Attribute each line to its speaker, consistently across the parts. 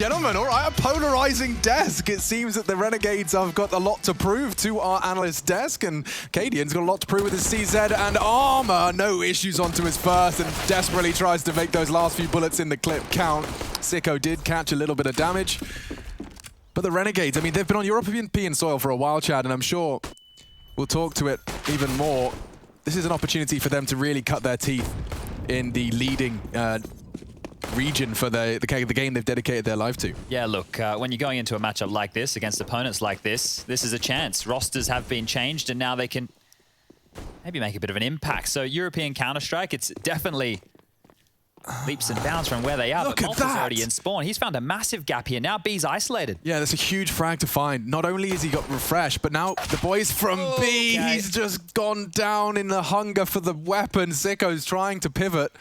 Speaker 1: gentlemen, all right, a polarizing desk. It seems that the Renegades have got a lot to prove to our analyst desk, and Cadian's got a lot to prove with his CZ and armor. No issues onto his first, and desperately tries to make those last few bullets in the clip count. Sicko did catch a little bit of damage. But the Renegades, I mean, they've been on European soil for a while, Chad, and I'm sure we'll talk to it even more. This is an opportunity for them to really cut their teeth in the leading region for the game they've dedicated their life to.
Speaker 2: Yeah, look, when you're going into a matchup like this, against opponents like this is a chance. Rosters have been changed, and now they can maybe make a bit of an impact. So European Counter-Strike, it's definitely leaps and bounds from where they are.
Speaker 1: Look
Speaker 2: but
Speaker 1: at
Speaker 2: Malta's
Speaker 1: that.
Speaker 2: already in spawn. He's found a massive gap here. Now B's isolated.
Speaker 1: Yeah, that's a huge frag to find. Not only has he got refreshed, but now the boys from B, he's just gone down in the hunger for the weapon. Sicko's trying to pivot.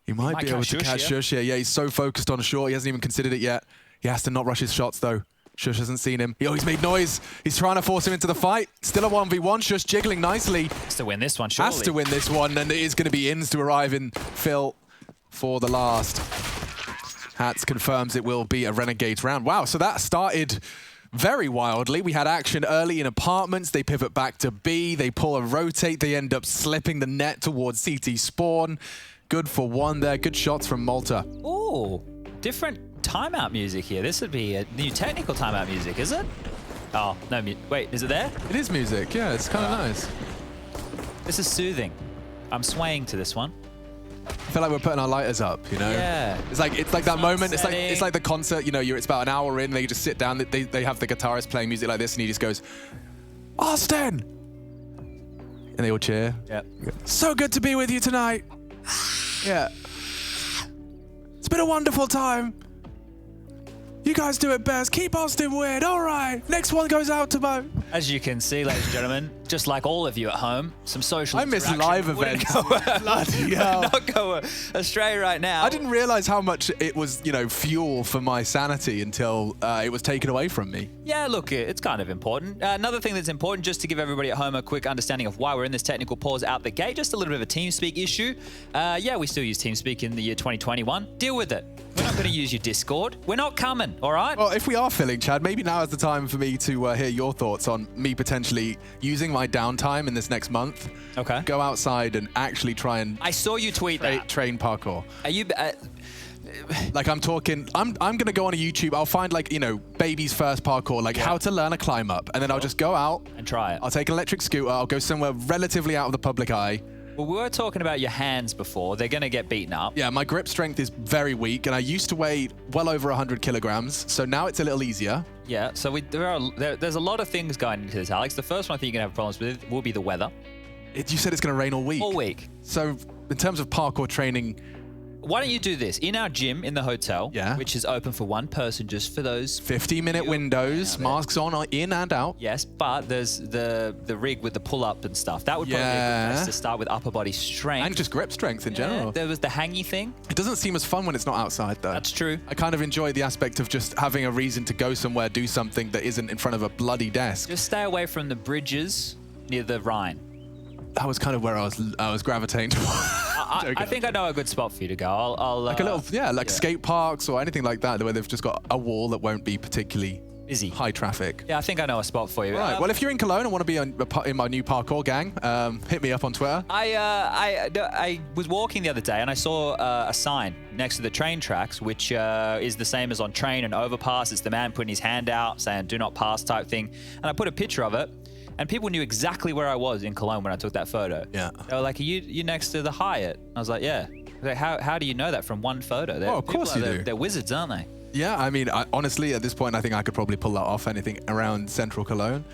Speaker 1: He might be able to catch Shush here. Yeah, he's so focused on short, he hasn't even considered it yet. He has to not rush his shots, though. Shush hasn't seen him. Oh, he's made noise. He's trying to force him into the fight. Still a 1v1. Shush jiggling nicely.
Speaker 2: Has to win this one, surely.
Speaker 1: Has to win this one, and it is going to be Ins to arrive in Phil for the last. Hats confirms it will be a Renegades round. Wow, so that started very wildly. We had action early in apartments. They pivot back to B. They pull a rotate. They end up slipping the net towards CT spawn. Good for one there. Good shots from Malta.
Speaker 2: Oh, different timeout music here. This would be a new technical timeout music, is it? Oh, no, wait, is it there?
Speaker 1: It is music, yeah, it's kind of nice.
Speaker 2: This is soothing. I'm swaying to this one.
Speaker 1: I feel like we're putting our lighters up, you know?
Speaker 2: Yeah.
Speaker 1: It's like that moment, it's like the concert, you know, it's about an hour in, they just sit down, they have the guitarist playing music like this, and he just goes, Austin! And they all cheer.
Speaker 2: Yeah.
Speaker 1: So good to be with you tonight. Yeah. It's been a wonderful time. You guys do it best. Keep Austin weird. All right. Next one goes out to Mo.
Speaker 2: As you can see, ladies and gentlemen, just like all of you at home, some social
Speaker 1: I miss live events. Bloody hell.
Speaker 2: Not go astray right now.
Speaker 1: I didn't realize how much it was, you know, fuel for my sanity until it was taken away from me.
Speaker 2: Yeah, look, it's kind of important. Another thing that's important, just to give everybody at home a quick understanding of why we're in this technical pause out the gate, just a little bit of a TeamSpeak issue. Yeah, we still use TeamSpeak in the year 2021. Deal with it. We're not going to use your Discord. We're not coming, all right?
Speaker 1: Well, if we are filling, Chad, maybe now is the time for me to hear your thoughts on me potentially using my downtime in this next month.
Speaker 2: Okay.
Speaker 1: Go outside and actually try and...
Speaker 2: I saw you tweet that.
Speaker 1: Train parkour.
Speaker 2: Are you...
Speaker 1: Like I'm talking, I'm gonna go on a YouTube. I'll find like, you know, baby's first parkour, like how to learn a climb up, and then I'll just go out
Speaker 2: and try it.
Speaker 1: I'll take an electric scooter. I'll go somewhere relatively out of the public eye.
Speaker 2: Well, we were talking about your hands before. They're gonna get beaten up.
Speaker 1: Yeah, my grip strength is very weak, and I used to weigh well over 100 kilograms, so now it's a little easier.
Speaker 2: Yeah, so there's a lot of things going into this, Alex. The first one I think you're gonna have problems with will be the weather.
Speaker 1: You said it's gonna rain all week.
Speaker 2: All week.
Speaker 1: So in terms of parkour training,
Speaker 2: why don't you do this? In our gym in the hotel, which is open for one person just for those
Speaker 1: 50-minute windows, masks on, in and out.
Speaker 2: Yes, but there's the rig with the pull-up and stuff. That would probably be a good place to start with upper body strength.
Speaker 1: And just grip strength in general.
Speaker 2: There was the hangy thing.
Speaker 1: It doesn't seem as fun when it's not outside, though.
Speaker 2: That's true.
Speaker 1: I kind of enjoy the aspect of just having a reason to go somewhere, do something that isn't in front of a bloody desk.
Speaker 2: Just stay away from the bridges near the Rhine.
Speaker 1: That was kind of where I was gravitating towards.
Speaker 2: I think I know a good spot for you to go. I'll
Speaker 1: like a little, skate parks or anything like that, where they've just got a wall that won't be particularly
Speaker 2: busy,
Speaker 1: high traffic.
Speaker 2: Yeah, I think I know a spot for you.
Speaker 1: Right. Well, if you're in Cologne and want to be in my new parkour gang, hit me up on Twitter.
Speaker 2: I was walking the other day and I saw a sign next to the train tracks, which is the same as on train and overpass. It's the man putting his hand out saying "Do not pass" type thing, and I put a picture of it. And people knew exactly where I was in Cologne when I took that photo.
Speaker 1: Yeah.
Speaker 2: They were like, are you next to the Hyatt? I was like, yeah. Like, how do you know that from one photo?
Speaker 1: Oh, of course you do.
Speaker 2: They're wizards, aren't they?
Speaker 1: Yeah, I mean, honestly, at this point, I think I could probably pull that off, anything around central Cologne.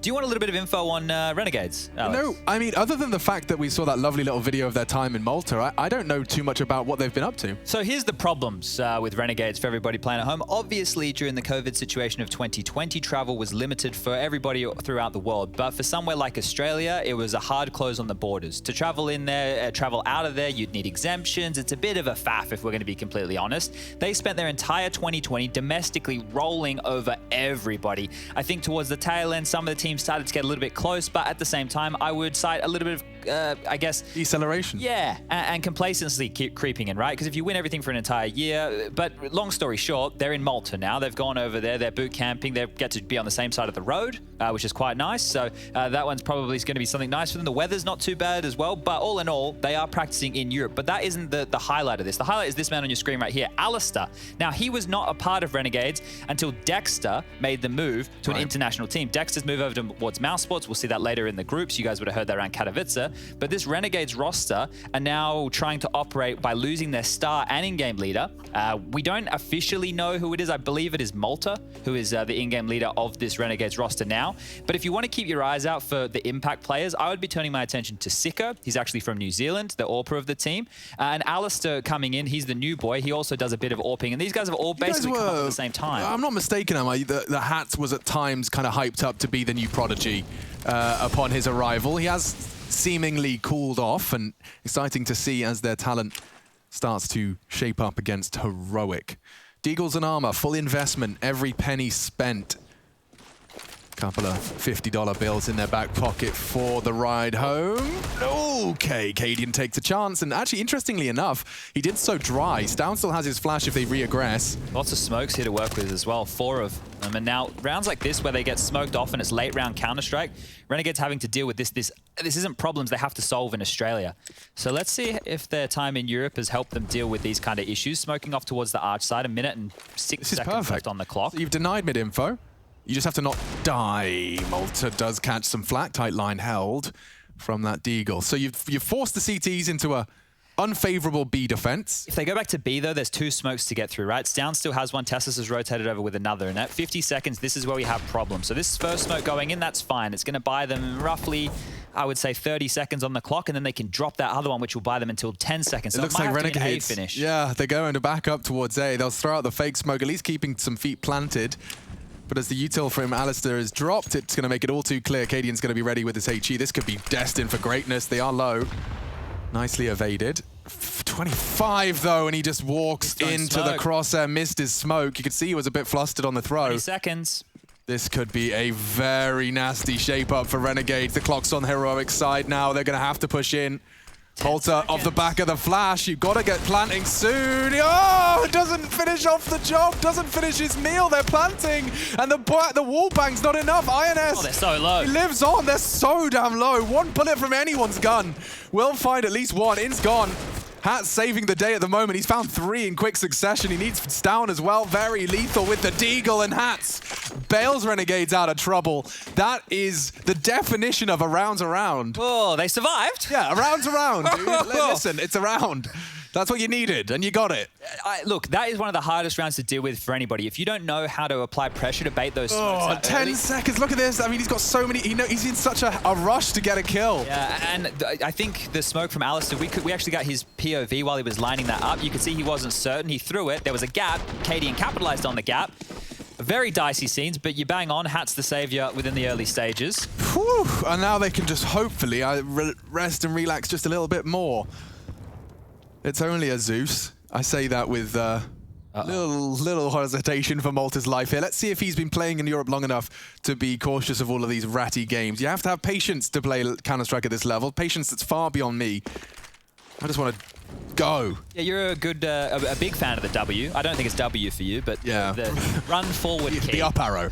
Speaker 2: Do you want a little bit of info on Renegades, Alex?
Speaker 1: No, I mean, other than the fact that we saw that lovely little video of their time in Malta, I don't know too much about what they've been up to.
Speaker 2: So here's the problems with Renegades for everybody playing at home. Obviously, during the COVID situation of 2020, travel was limited for everybody throughout the world. But for somewhere like Australia, it was a hard close on the borders. To travel in there, travel out of there, you'd need exemptions. It's a bit of a faff, if we're going to be completely honest. They spent their entire 2020 domestically rolling over everybody. I think towards the tail end, some of the teams started to get a little bit close, but at the same time, I would cite a little bit of I guess...
Speaker 1: Deceleration.
Speaker 2: Yeah, and complacency keep creeping in, right? Because if you win everything for an entire year, but long story short, they're in Malta now. They've gone over there, they're boot camping, they get to be on the same side of the road, which is quite nice. So that one's probably going to be something nice for them. The weather's not too bad as well, but all in all, they are practicing in Europe. But that isn't the highlight of this. The highlight is this man on your screen right here, Alistair. Now, he was not a part of Renegades until Dexter made the move to an international team. Dexter's move over towards Mouse Sports. We'll see that later in the groups. You guys would have heard that around Katowice. But this Renegades roster are now trying to operate by losing their star and in-game leader. We don't officially know who it is. I believe it is Malta, who is the in-game leader of this Renegades roster now. But if you want to keep your eyes out for the impact players, I would be turning my attention to Sicko. He's actually from New Zealand, the AWPer of the team. And Alistair coming in, he's the new boy. He also does a bit of AWPing. And these guys have all basically come up at the same time.
Speaker 1: I'm not mistaken, am I? The Hats was at times kind of hyped up to be the new prodigy upon his arrival. He has seemingly cooled off, and exciting to see as their talent starts to shape up against Heroic. Deagles and Armor, full investment, every penny spent. Couple of $50 bills in their back pocket for the ride home. Okay, Cadian takes a chance, and actually, interestingly enough, he did so dry. Stown still has his flash if they re-aggress.
Speaker 2: Lots of smokes here to work with as well, 4 of them. And now, rounds like this where they get smoked off and it's late round Counter-Strike, Renegades having to deal with this. This isn't problems they have to solve in Australia. So let's see if their time in Europe has helped them deal with these kind of issues. Smoking off towards the arch side, 1 minute and 6 seconds left on the clock.
Speaker 1: So you've denied mid-info. You just have to not die. Malta does catch some flack. Tight line held from that Deagle. So you've forced the CTs into a unfavorable B defense.
Speaker 2: If they go back to B, though, there's 2 smokes to get through, right? Stown still has one. Tessus has rotated over with another. And at 50 seconds, this is where we have problems. So this first smoke going in, that's fine. It's going to buy them roughly, I would say, 30 seconds on the clock, and then they can drop that other one, which will buy them until 10 seconds. So
Speaker 1: it looks like Renegades.
Speaker 2: Finish.
Speaker 1: Yeah, they're going to back up towards A. They'll throw out the fake smoke, at least keeping some feet planted. But as the util from Alistair is dropped, it's going to make it all too clear. Cadian's going to be ready with his HE. This could be destined for greatness. They are low. Nicely evaded. 25 though, and he just walks into the crosshair, missed his smoke. You could see he was a bit flustered on the throw.
Speaker 2: 20 seconds.
Speaker 1: This could be a very nasty shape up for Renegades. The clock's on Heroic side now. They're going to have to push in. Malta off the back of the flash. You've got to get planting soon. Oh, doesn't finish off the job. Doesn't finish his meal. They're planting. And the wall bang's not enough. INS.
Speaker 2: Oh, they're so low.
Speaker 1: He lives on. They're so damn low. 1 bullet from anyone's gun will find at least 1. In's gone. Hat's saving the day at the moment. He's found 3 in quick succession. He needs Stown as well. Very lethal with the Deagle, and Hats bails Renegades out of trouble. That is the definition of a round's a round.
Speaker 2: Oh, they survived.
Speaker 1: Yeah, a round's a round, dude. Listen, it's a round. That's what you needed, and you got it.
Speaker 2: Look, that is one of the hardest rounds to deal with for anybody. If you don't know how to apply pressure to bait those smokes
Speaker 1: 10
Speaker 2: early.
Speaker 1: seconds. Look at this. I mean, he's got so many. He's in such a rush to get a kill.
Speaker 2: Yeah, and I think the smoke from Alistair, we actually got his POV while he was lining that up. You could see he wasn't certain. He threw it. There was a gap. Cadian capitalized on the gap. Very dicey scenes, but you bang on. Hat's the savior within the early stages.
Speaker 1: Whew. And now they can just hopefully rest and relax just a little bit more. It's only a Zeus. I say that with little hesitation for Malta's life here. Let's see if he's been playing in Europe long enough to be cautious of all of these ratty games. You have to have patience to play Counter-Strike at this level. Patience that's far beyond me. I just want to go.
Speaker 2: Yeah, you're a big fan of the W. I don't think it's W for you, but
Speaker 1: yeah.
Speaker 2: The run forward key.
Speaker 1: The up arrow.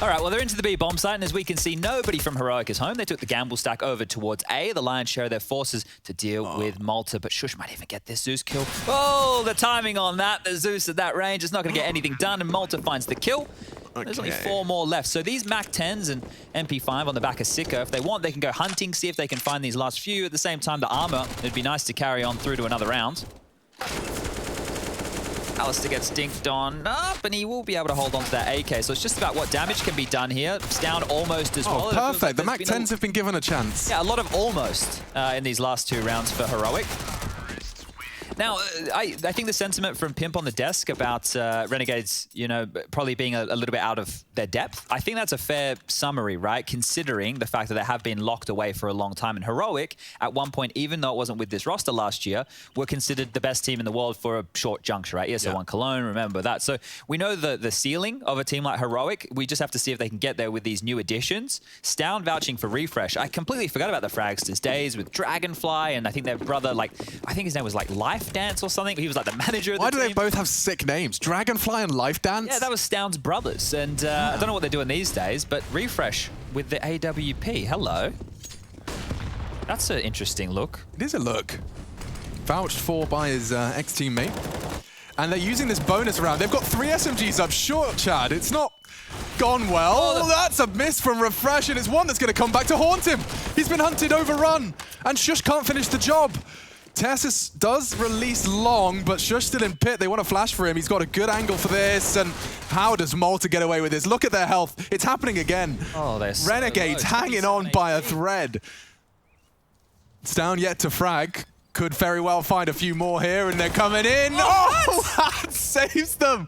Speaker 2: All right, well, they're into the B bomb site, and as we can see, nobody from Heroic is home. They took the gamble stack over towards A, the lion's share of their forces to deal with Malta, but Shush might even get this Zeus kill. Oh, the timing on that. The Zeus at that range is not going to get anything done, and Malta finds the kill. Okay. There's only 4 more left. So these MAC-10s and MP5 on the back of Sicko, if they want, they can go hunting, see if they can find these last few. At the same time, the armor, it'd be nice to carry on through to another round. Alistair gets dinked on up, and he will be able to hold on to that AK. So it's just about what damage can be done here. It's down almost as well.
Speaker 1: Perfect. Like the MAC-10s have been given a chance.
Speaker 2: Yeah, a lot of almost in these last 2 rounds for Heroic. Now, I think the sentiment from Pimp on the desk about Renegades, you know, probably being a little bit out of their depth, I think that's a fair summary, right? Considering the fact that they have been locked away for a long time. And Heroic, at one point, even though it wasn't with this roster last year, were considered the best team in the world for a short juncture, right? ESL 1 Cologne, remember that. So we know the ceiling of a team like Heroic. We just have to see if they can get there with these new additions. Stound vouching for Refresh. I completely forgot about the Fragsters days with Dragonfly, and I think their brother, like, I think his name was like Life Dance or something. He was like the manager of the team.
Speaker 1: Why do they both have sick names? Dragonfly and Life Dance?
Speaker 2: Yeah, that was Stound's brothers. And I don't know what they're doing these days, but Refresh with the AWP. Hello. That's an interesting look.
Speaker 1: It is a look. Vouched for by his ex-teammate. And they're using this bonus round. They've got 3 SMGs up short, Chad. It's not gone well. Oh, that's a miss from Refresh, and it's one that's going to come back to haunt him. He's been hunted, overrun, and Shush can't finish the job. Tessus does release long, but Shush still in pit. They want to flash for him. He's got a good angle for this, and how does Malta get away with this? Look at their health. It's happening again.
Speaker 2: Oh, they're so
Speaker 1: Renegades
Speaker 2: low.
Speaker 1: hanging on by a thread. It's down yet to frag. Could very well find a few more here, and they're coming in. Oh, Hat saves them.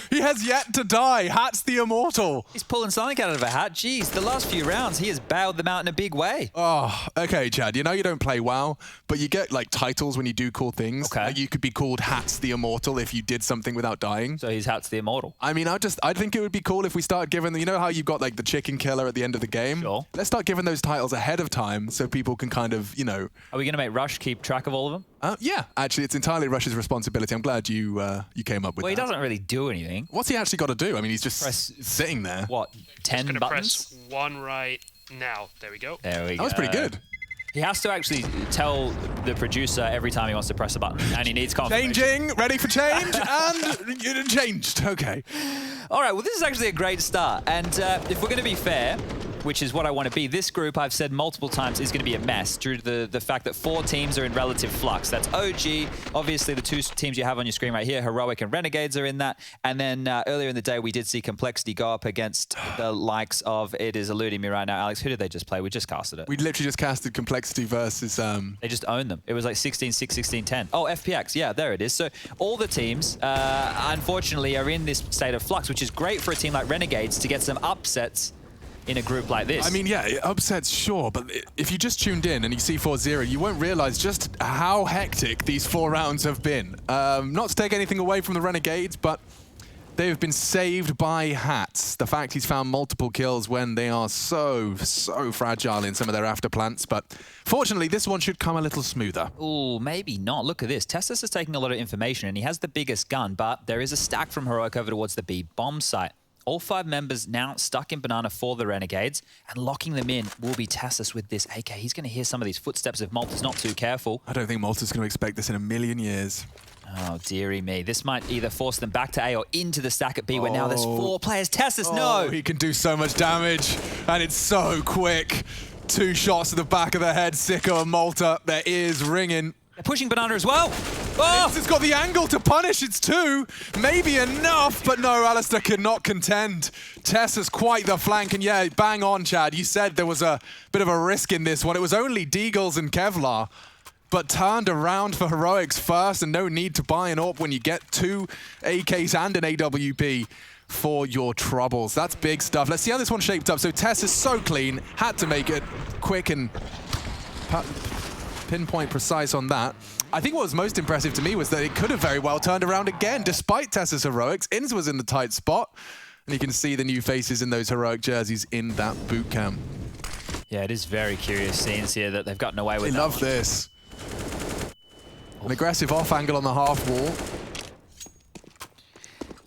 Speaker 1: He has yet to die. Hat's the immortal.
Speaker 2: He's pulling something out of a hat. Jeez, the last few rounds, he has bailed them out in a big way.
Speaker 1: Oh, okay, Chad. You know you don't play WoW, but you get like titles when you do cool things.
Speaker 2: Okay.
Speaker 1: You could be called Hat's the Immortal if you did something without dying.
Speaker 2: So he's Hat's the Immortal.
Speaker 1: I mean, I think it would be cool if we start giving, you know how you've got like the chicken killer at the end of the game?
Speaker 2: Sure.
Speaker 1: Let's start giving those titles ahead of time so people can kind of, you know.
Speaker 2: Are we going to make Rush keep track of all of them?
Speaker 1: Yeah, actually, it's entirely Rush's responsibility. I'm glad you came up with that.
Speaker 2: Well, he doesn't really do anything.
Speaker 1: What's he actually got to do? I mean, he's just sitting there.
Speaker 2: What, 10 buttons?
Speaker 3: Press 1 right now. There we go.
Speaker 2: There we go.
Speaker 1: That was pretty good.
Speaker 2: He has to actually tell the producer every time he wants to press a button, and he needs confirmation.
Speaker 1: Changing, ready for change, and it changed. Okay.
Speaker 2: All right, well, this is actually a great start. And if we're going to be fair, which is what I want to be, this group, I've said multiple times, is going to be a mess due to the fact that 4 teams are in relative flux. That's OG. Obviously, the 2 teams you have on your screen right here, Heroic and Renegades, are in that. And then earlier in the day, we did see Complexity go up against the likes of, it is eluding me right now, Alex, who did they just play? We just casted it.
Speaker 1: We literally just casted Complexity versus...
Speaker 2: They just owned them. It was like 16-6, 16-10. Oh, FPX. Yeah, there it is. So all the teams, unfortunately, are in this state of flux, which is great for a team like Renegades to get some upsets in a group like this.
Speaker 1: I mean, yeah, it upsets, sure, but if you just tuned in and you see 4-0, you won't realize just how hectic these 4 rounds have been. Not to take anything away from the Renegades, but they have been saved by Hats. The fact he's found multiple kills when they are so fragile in some of their afterplants, but fortunately, this one should come a little smoother.
Speaker 2: Ooh, maybe not. Look at this. Tessus is taking a lot of information, and he has the biggest gun, but there is a stack from Heroic over towards the B bomb site. All 5 members now stuck in Banana for the Renegades, and locking them in will be Tessus with this AK. He's going to hear some of these footsteps if Malta's not too careful.
Speaker 1: I don't think Malta's going to expect this in a million years.
Speaker 2: Oh, dearie me. This might either force them back to A or into the stack at B, where now there's 4 players. Tessus, no!
Speaker 1: He can do so much damage, and it's so quick. 2 shots to the back of the head, Sicko and Malta. Their ears ringing.
Speaker 2: They're pushing Banana as well. Oh!
Speaker 1: It's got the angle to punish. It's 2. Maybe enough, but no, Alistair cannot contend. Tessa's quite the flank, and yeah, bang on, Chad. You said there was a bit of a risk in this one. It was only Deagles and Kevlar, but turned around for Heroics first, and no need to buy an AWP when you get 2 AKs and an AWP for your troubles. That's big stuff. Let's see how this one shaped up. So Tess is so clean, had to make it quick and pinpoint precise on that. I think what was most impressive to me was that it could have very well turned around again, despite Tessa's heroics. Inns was in the tight spot, and you can see the new faces in those heroic jerseys in that boot camp.
Speaker 2: Yeah, it is very curious scenes here that they've gotten away with.
Speaker 1: They love this. An aggressive off angle on the half wall.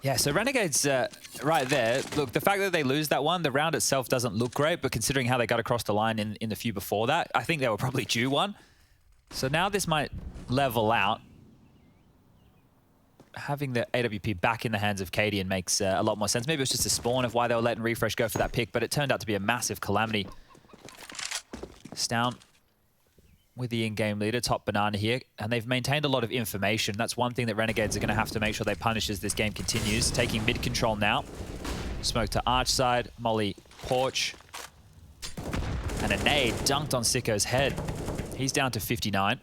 Speaker 2: Yeah, so Renegades right there. Look, the fact that they lose that one, the round itself doesn't look great, but considering how they got across the line in the few before that, I think they were probably due one. So now this might level out. Having the AWP back in the hands of Cadian makes a lot more sense. Maybe it was just a spawn of why they were letting Refresh go for that pick, but it turned out to be a massive calamity. Stound with the in-game leader, top Banana here, and they've maintained a lot of information. That's one thing that Renegades are going to have to make sure they punish as this game continues. Taking mid control now. Smoke to arch side, Molly porch, and a nade dunked on Sicko's head. He's down to 59.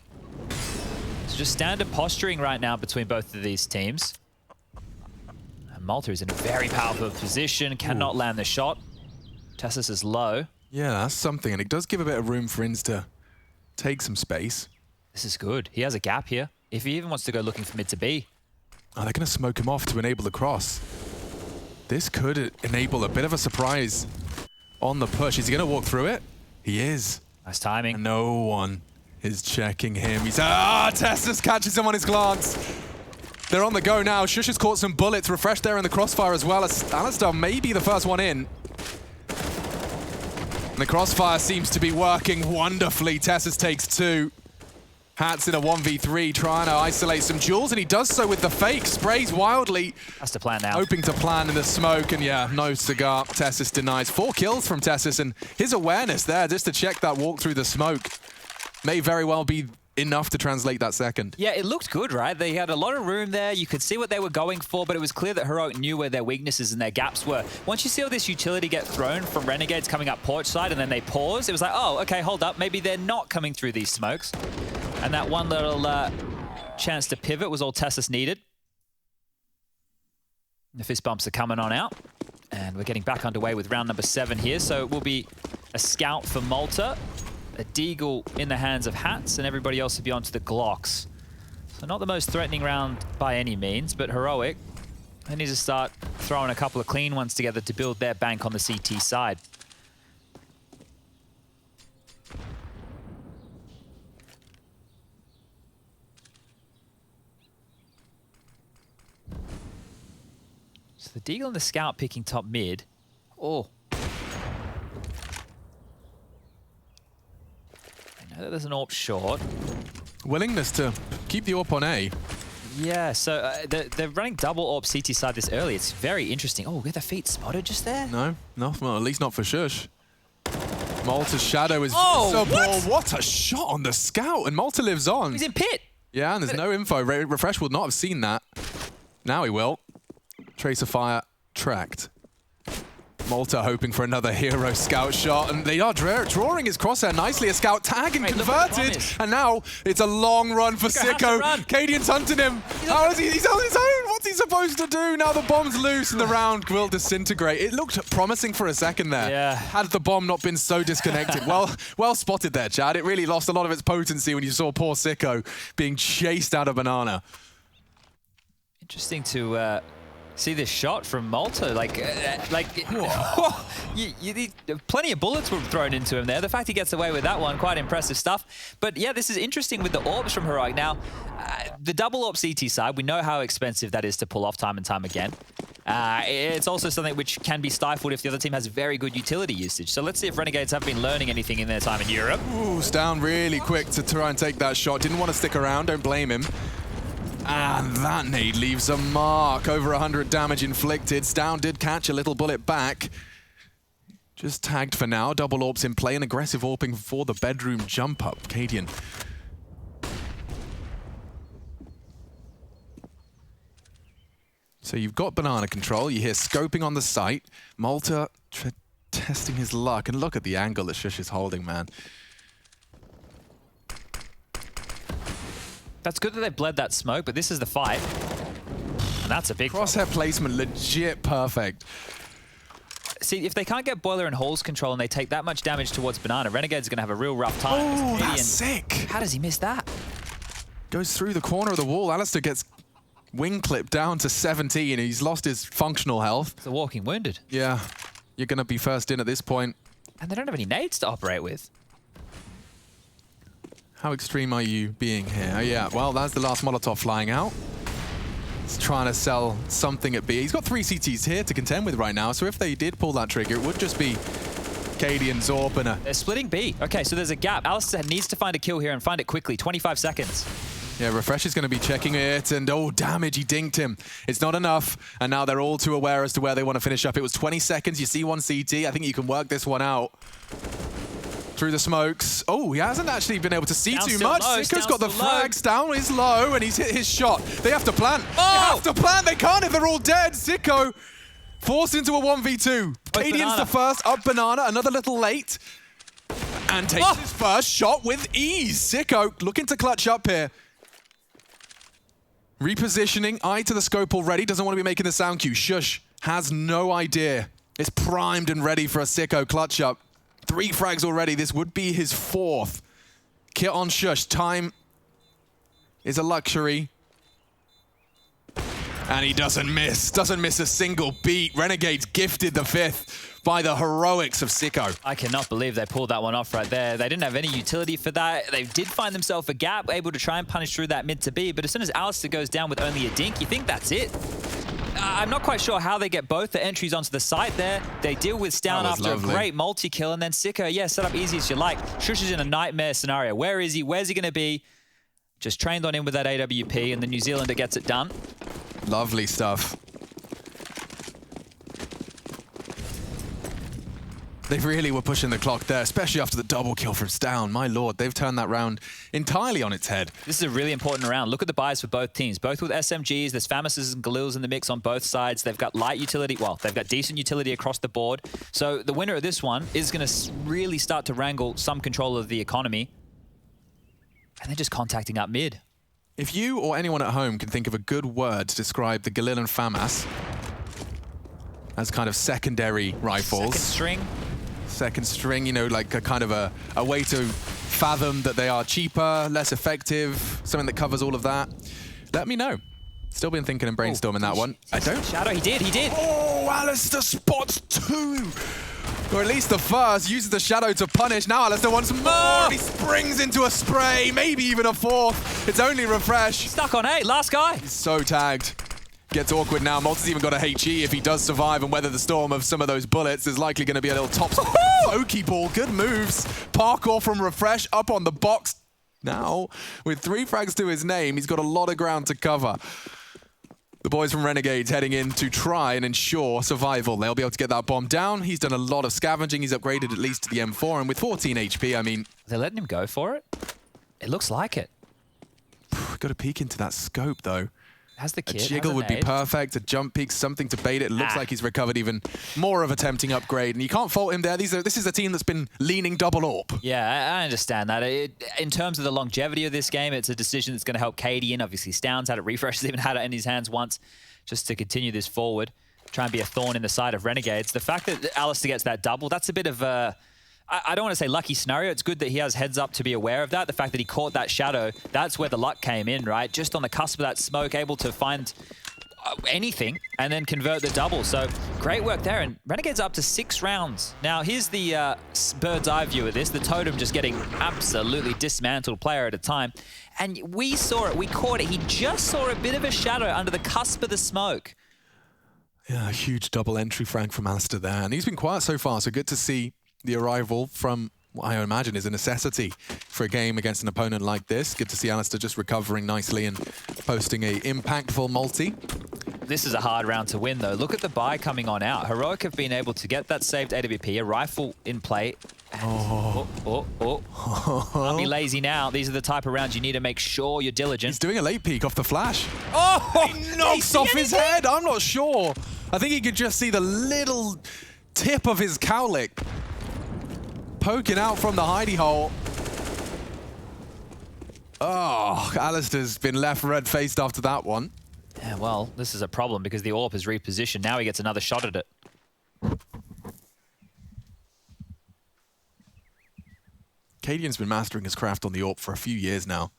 Speaker 2: just standard posturing right now between both of these teams. And Malta is in a very powerful position, cannot land the shot. Tessus is low.
Speaker 1: Yeah, that's something, and it does give a bit of room for Inns to take some space.
Speaker 2: This is good. He has a gap here. If he even wants to go looking for mid to B.
Speaker 1: Oh, they're going to smoke him off to enable the cross. This could enable a bit of a surprise on the push. Is he going to walk through it? He is.
Speaker 2: Nice timing.
Speaker 1: And no one is checking him. He's Tessus catches him on his glance. They're on the go now. Shush has caught some bullets. Refresh there in the crossfire as well. As Alistar may be the first one in. And the crossfire seems to be working wonderfully. Tessus takes 2. Hats in a 1v3, trying to isolate some jewels, and he does so with the fake. Sprays wildly.
Speaker 2: Has to plan now.
Speaker 1: Hoping to plan in the smoke, and yeah, no cigar. Tessus denies. 4 kills from Tessus, and his awareness there, just to check that walk through the smoke, may very well be enough to translate that second.
Speaker 2: Yeah, it looked good, right? They had a lot of room there. You could see what they were going for, but it was clear that Heroic knew where their weaknesses and their gaps were. Once you see all this utility get thrown from Renegades coming up porch side, and then they pause, it was like, oh, okay, hold up. Maybe they're not coming through these smokes. And that one little chance to pivot was all Tessus needed. The fist bumps are coming on out. And we're getting back underway with round number 7 here. So it will be a scout for Malta, a deagle in the hands of Hats, and everybody else will be onto the Glocks. So not the most threatening round by any means, but Heroic. They need to start throwing a couple of clean ones together to build their bank on the CT side. So the deagle and the scout picking top mid. Oh. I know that there's an AWP short.
Speaker 1: Willingness to keep the AWP on A.
Speaker 2: Yeah, so they're running double AWP CT side this early. It's very interesting. Oh, were their feet spotted just there?
Speaker 1: No, well, at least not for Shush. Malta's shadow is
Speaker 2: visible.
Speaker 1: What a shot on the scout, and Malta lives on.
Speaker 2: He's in pit.
Speaker 1: Yeah, and there's no info. Refresh would not have seen that. Now he will. Tracer fire tracked. Malta hoping for another hero scout shot, and they are drawing his crosshair nicely. A scout tag and converted, and now it's a long run for Sicko. Cadian's hunting him. How is he? He's on his own. What's he supposed to do? Now the bomb's loose and the round will disintegrate. It looked promising for a second there.
Speaker 2: Yeah.
Speaker 1: Had the bomb not been so disconnected. well spotted there, Chad. It really lost a lot of its potency when you saw poor Sicko being chased out of Banana.
Speaker 2: Interesting to see this shot from Malta. Plenty of bullets were thrown into him there. The fact he gets away with that one, quite impressive stuff. But yeah, this is interesting with the AWPs from Heroic. Now, the double AWP CT side, we know how expensive that is to pull off time and time again. It's also something which can be stifled if the other team has very good utility usage. So let's see if Renegades have been learning anything in their time in Europe.
Speaker 1: Ooh, down really quick to try and take that shot. Didn't want to stick around, don't blame him. And that nade leaves a mark. Over 100 damage inflicted. Stown did catch a little bullet back. Just tagged for now. Double AWPs in play and aggressive AWPing for the bedroom jump up. Cadian. So you've got banana control. You hear scoping on the site. Malta testing his luck. And look at the angle that Shush is holding, man.
Speaker 2: That's good that they bled that smoke, but this is the fight. And that's a big
Speaker 1: crosshair placement, legit perfect.
Speaker 2: See, if they can't get Boiler and Hall's control and they take that much damage towards Banana, Renegade's are going to have a real rough time.
Speaker 1: Oh, that's sick.
Speaker 2: How does he miss that?
Speaker 1: Goes through the corner of the wall. Alistar gets wing clipped down to 17. He's lost his functional health.
Speaker 2: It's a walking wounded.
Speaker 1: Yeah, you're going to be first in at this point.
Speaker 2: And they don't have any nades to operate with.
Speaker 1: How extreme are you being here? Oh, yeah, well, that's the last Molotov flying out. He's trying to sell something at B. He's got 3 CTs here to contend with right now, so if they did pull that trigger, it would just be Cadian, Zorb, and
Speaker 2: They're splitting B. Okay, so there's a gap. Alistar needs to find a kill here and find it quickly. 25 seconds.
Speaker 1: Yeah, Refresh is going to be checking it, and oh, damage, he dinked him. It's not enough, and now they're all too aware as to where they want to finish up. It was 20 seconds, you see one CT. I think you can work this one out. Through the smokes. Oh, he hasn't actually been able to see too much. Sicko's got the frags. Down is low, and he's hit his shot. They have to plant. Oh! They have to plant. They can't if they're all dead. Sicko forced into a 1v2. Cadian's the first up Banana. Another little late. And takes his first shot with ease. Sicko looking to clutch up here. Repositioning, eye to the scope already, doesn't want to be making the sound cue. Sjuush has no idea. It's primed and ready for a sicko clutch up. 3 frags already, this would be his 4th. Kit on Sjuush, time is a luxury. And he doesn't miss a single beat. Renegades gifted the 5th by the heroics of sicko.
Speaker 2: I cannot believe they pulled that one off right there. They didn't have any utility for that. They did find themselves a gap, able to try and punish through that mid to B, but as soon as Alistair goes down with only a dink, you think that's it. I'm not quite sure how they get both the entries onto the site there. They deal with Stown after a great multi-kill, and then sicko, yeah, set up easy as you like. Sjuush is in a nightmare scenario. Where is he? Where's he going to be? Just trained on him with that AWP, and the New Zealander gets it done.
Speaker 1: Lovely stuff. They really were pushing the clock there, especially after the double kill from Stown. My lord, they've turned that round entirely on its head.
Speaker 2: This is a really important round. Look at the buys for both teams. Both with SMGs, there's Famouses and Galils in the mix on both sides. They've got light utility, well, they've got decent utility across the board. So the winner of this one is going to really start to wrangle some control of the economy. And they're just contacting up mid.
Speaker 1: If you or anyone at home can think of a good word to describe the Galil and FAMAS as kind of secondary rifles. Second string, you know, like a kind of a way to fathom that they are cheaper, less effective, something that covers all of that. Let me know. Still been thinking and brainstorming that one. I don't.
Speaker 2: Shadow, he did.
Speaker 1: Oh, Alistair spots 2. Or at least the first, uses the shadow to punish. Now Alistair wants more. He springs into a spray, maybe even a 4th. It's only refresh.
Speaker 2: Stuck on 8, last guy.
Speaker 1: He's so tagged. Gets awkward now. Malta's even got a HE. If he does survive and weather the storm of some of those bullets, there's likely going to be a little top pokey ball. Good moves. Parkour from refresh up on the box. Now, with 3 frags to his name, he's got a lot of ground to cover. The boys from Renegades heading in to try and ensure survival. They'll be able to get that bomb down. He's done a lot of scavenging. He's upgraded at least to the M4. And with 14 HP, I mean...
Speaker 2: They're letting him go for it? It looks like it.
Speaker 1: Got to peek into that scope, though.
Speaker 2: Has the kit,
Speaker 1: a jiggle would be perfect. A jump peek, something to bait it. It looks like he's recovered even more of a tempting upgrade. And you can't fault him there. This is a team that's been leaning double AWP.
Speaker 2: Yeah, I understand that. In terms of the longevity of this game, it's a decision that's going to help Cadian. Obviously, Stown's had it. Refresh has even had it in his hands once just to continue this forward. Try and be a thorn in the side of Renegades. The fact that Alistair gets that double, that's a bit of a... I don't want to say lucky scenario. It's good that he has heads up to be aware of that. The fact that he caught that shadow, that's where the luck came in, right? Just on the cusp of that smoke, able to find anything and then convert the double. So great work there. And Renegades are up to 6 rounds. Now, here's the bird's eye view of this. The totem just getting absolutely dismantled player at a time. And we saw it. We caught it. He just saw a bit of a shadow under the cusp of the smoke.
Speaker 1: Yeah, a huge double entry frag from Alistair there. And he's been quiet so far, so good to see the arrival from what I imagine is a necessity for a game against an opponent like this. Good to see Alistair just recovering nicely and posting a impactful multi.
Speaker 2: This is a hard round to win, though. Look at the buy coming on out. Heroic have been able to get that saved AWP, a rifle in play. Can't be lazy now. These are the type of rounds you need to make sure you're diligent.
Speaker 1: He's doing a late peek off the flash. Oh, he knocks off his head. I'm not sure. I think he could just see the little tip of his cowlick poking out from the hidey hole. Oh, Alistair's been left red-faced after that one.
Speaker 2: Yeah, well, this is a problem because the AWP is repositioned. Now he gets another shot at it.
Speaker 1: Cadian's been mastering his craft on the AWP for a few years now.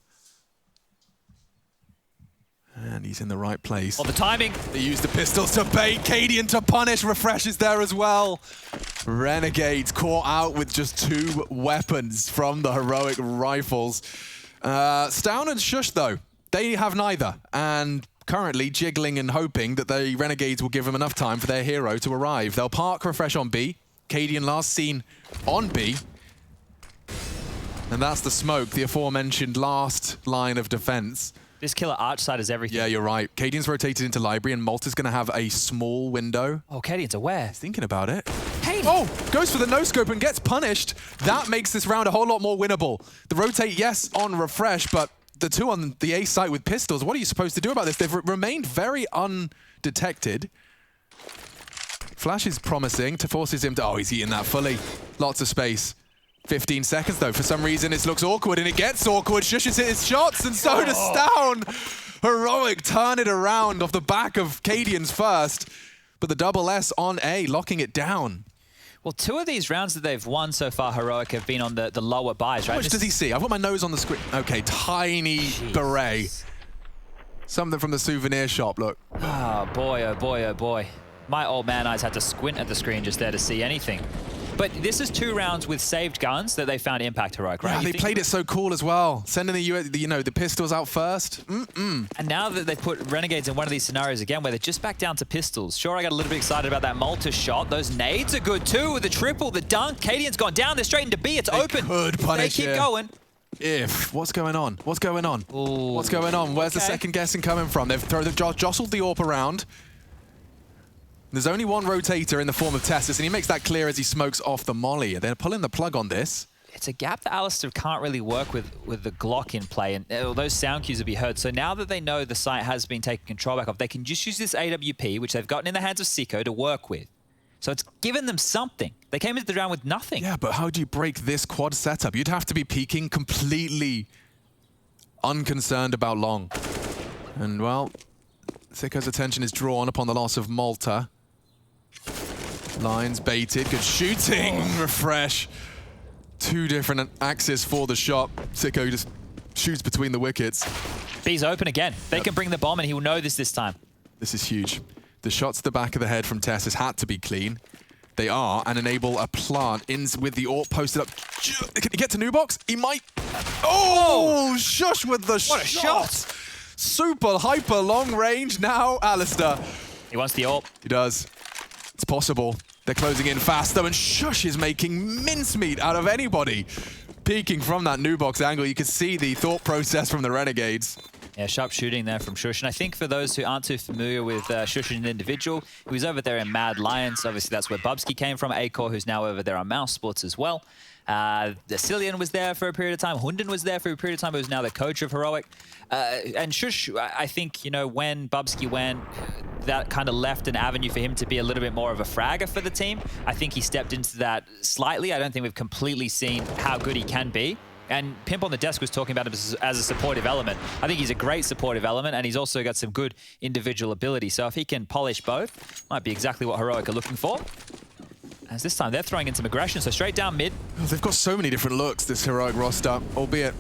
Speaker 1: And he's in the right place.
Speaker 2: Oh, the timing!
Speaker 1: They use the pistols to bait. Cadian to punish. Refresh is there as well. Renegades caught out with just 2 weapons from the heroic rifles. Stown and Sjuush, though, they have neither. And currently jiggling and hoping that the Renegades will give them enough time for their hero to arrive. They'll park Refresh on B. Cadian last seen on B. And that's the smoke, the aforementioned last line of defense.
Speaker 2: This killer arch side is everything.
Speaker 1: Yeah, you're right. Cadian's rotated into library and Malta's going to have a small window.
Speaker 2: Oh, Cadian's aware.
Speaker 1: He's thinking about it.
Speaker 2: Cadian!
Speaker 1: Oh, goes for the no-scope and gets punished. That makes this round a whole lot more winnable. The rotate, yes, on Refresh, but the 2 on the A site with pistols, what are you supposed to do about this? They've remained very undetected. Flash is promising to forces him to... Oh, he's eating that fully. Lots of space. 15 seconds, though. For some reason, it looks awkward, and it gets awkward. Sjuush has hit his shots, and so does Stown. Heroic turn it around off the back of Cadian's first, but the double S on A, locking it down.
Speaker 2: Well, 2 of these rounds that they've won so far, Heroic, have been on the lower buys, right?
Speaker 1: How much does he see? I've got my nose on the screen. Okay, tiny beret. Something from the souvenir shop, look.
Speaker 2: Oh, boy, oh, boy, oh, boy. My old man eyes had to squint at the screen just there to see anything. But this is 2 rounds with saved guns that they found impact Heroic, right?
Speaker 1: Yeah, they played it so cool as well. Sending the pistols out first.
Speaker 2: And now that they've put Renegades in one of these scenarios again where they're just back down to pistols. Sure, I got a little bit excited about that Malta shot. Those nades are good too with the triple, the dunk. Cadian's gone down. They're straight into B. It's open.
Speaker 1: Could punish
Speaker 2: They keep going.
Speaker 1: What's going on? What's going on?
Speaker 2: Ooh,
Speaker 1: What's going on? Where's the second guessing coming from? They've jostled the AWP around. There's only one rotator in the form of Tessus, and he makes that clear as he smokes off the molly. They're pulling the plug on this.
Speaker 2: It's a gap that Alistair can't really work with the Glock in play, and those sound cues will be heard. So now that they know the site has been taken control back of, they can just use this AWP, which they've gotten in the hands of Sicko, to work with. So it's given them something. They came into the round with nothing.
Speaker 1: Yeah, but how do you break this quad setup? You'd have to be peeking completely unconcerned about long. And, well, Sicko's attention is drawn upon the loss of Malta. Lines baited, good shooting, refresh. 2 different axes for the shot. Sicko just shoots between the wickets.
Speaker 2: B's open again. They can bring the bomb and he will know this time.
Speaker 1: This is huge. The shot to the back of the head from Tessus had to be clean. They are, and enable a plant in with the AWP posted up. Can he get to new box? He might. Oh, shush with the shot.
Speaker 2: What a shot.
Speaker 1: Super hyper long range now, Alistair.
Speaker 2: He wants the AWP.
Speaker 1: He does. It's possible. They're closing in fast though, and Shush is making mincemeat out of anybody. Peeking from that new box angle, you could see the thought process from the Renegades.
Speaker 2: Yeah, sharp shooting there from Shush. And I think for those who aren't too familiar with Shush as an individual, he was over there in Mad Lions. Obviously, that's where Bubsky came from. Acor, who's now over there on Mouse Sports as well. Cillian was there for a period of time. Hunden was there for a period of time, who's now the coach of Heroic. And Shush, I think, you know, when Bubsky went, that kind of left an avenue for him to be a little bit more of a fragger for the team. I think he stepped into that slightly. I don't think we've completely seen how good he can be. And Pimp on the desk was talking about him as a supportive element. I think he's a great supportive element, and he's also got some good individual ability. So if he can polish both, might be exactly what Heroic are looking for. As this time, they're throwing in some aggression, so straight down mid.
Speaker 1: Oh, they've got so many different looks, this Heroic roster, albeit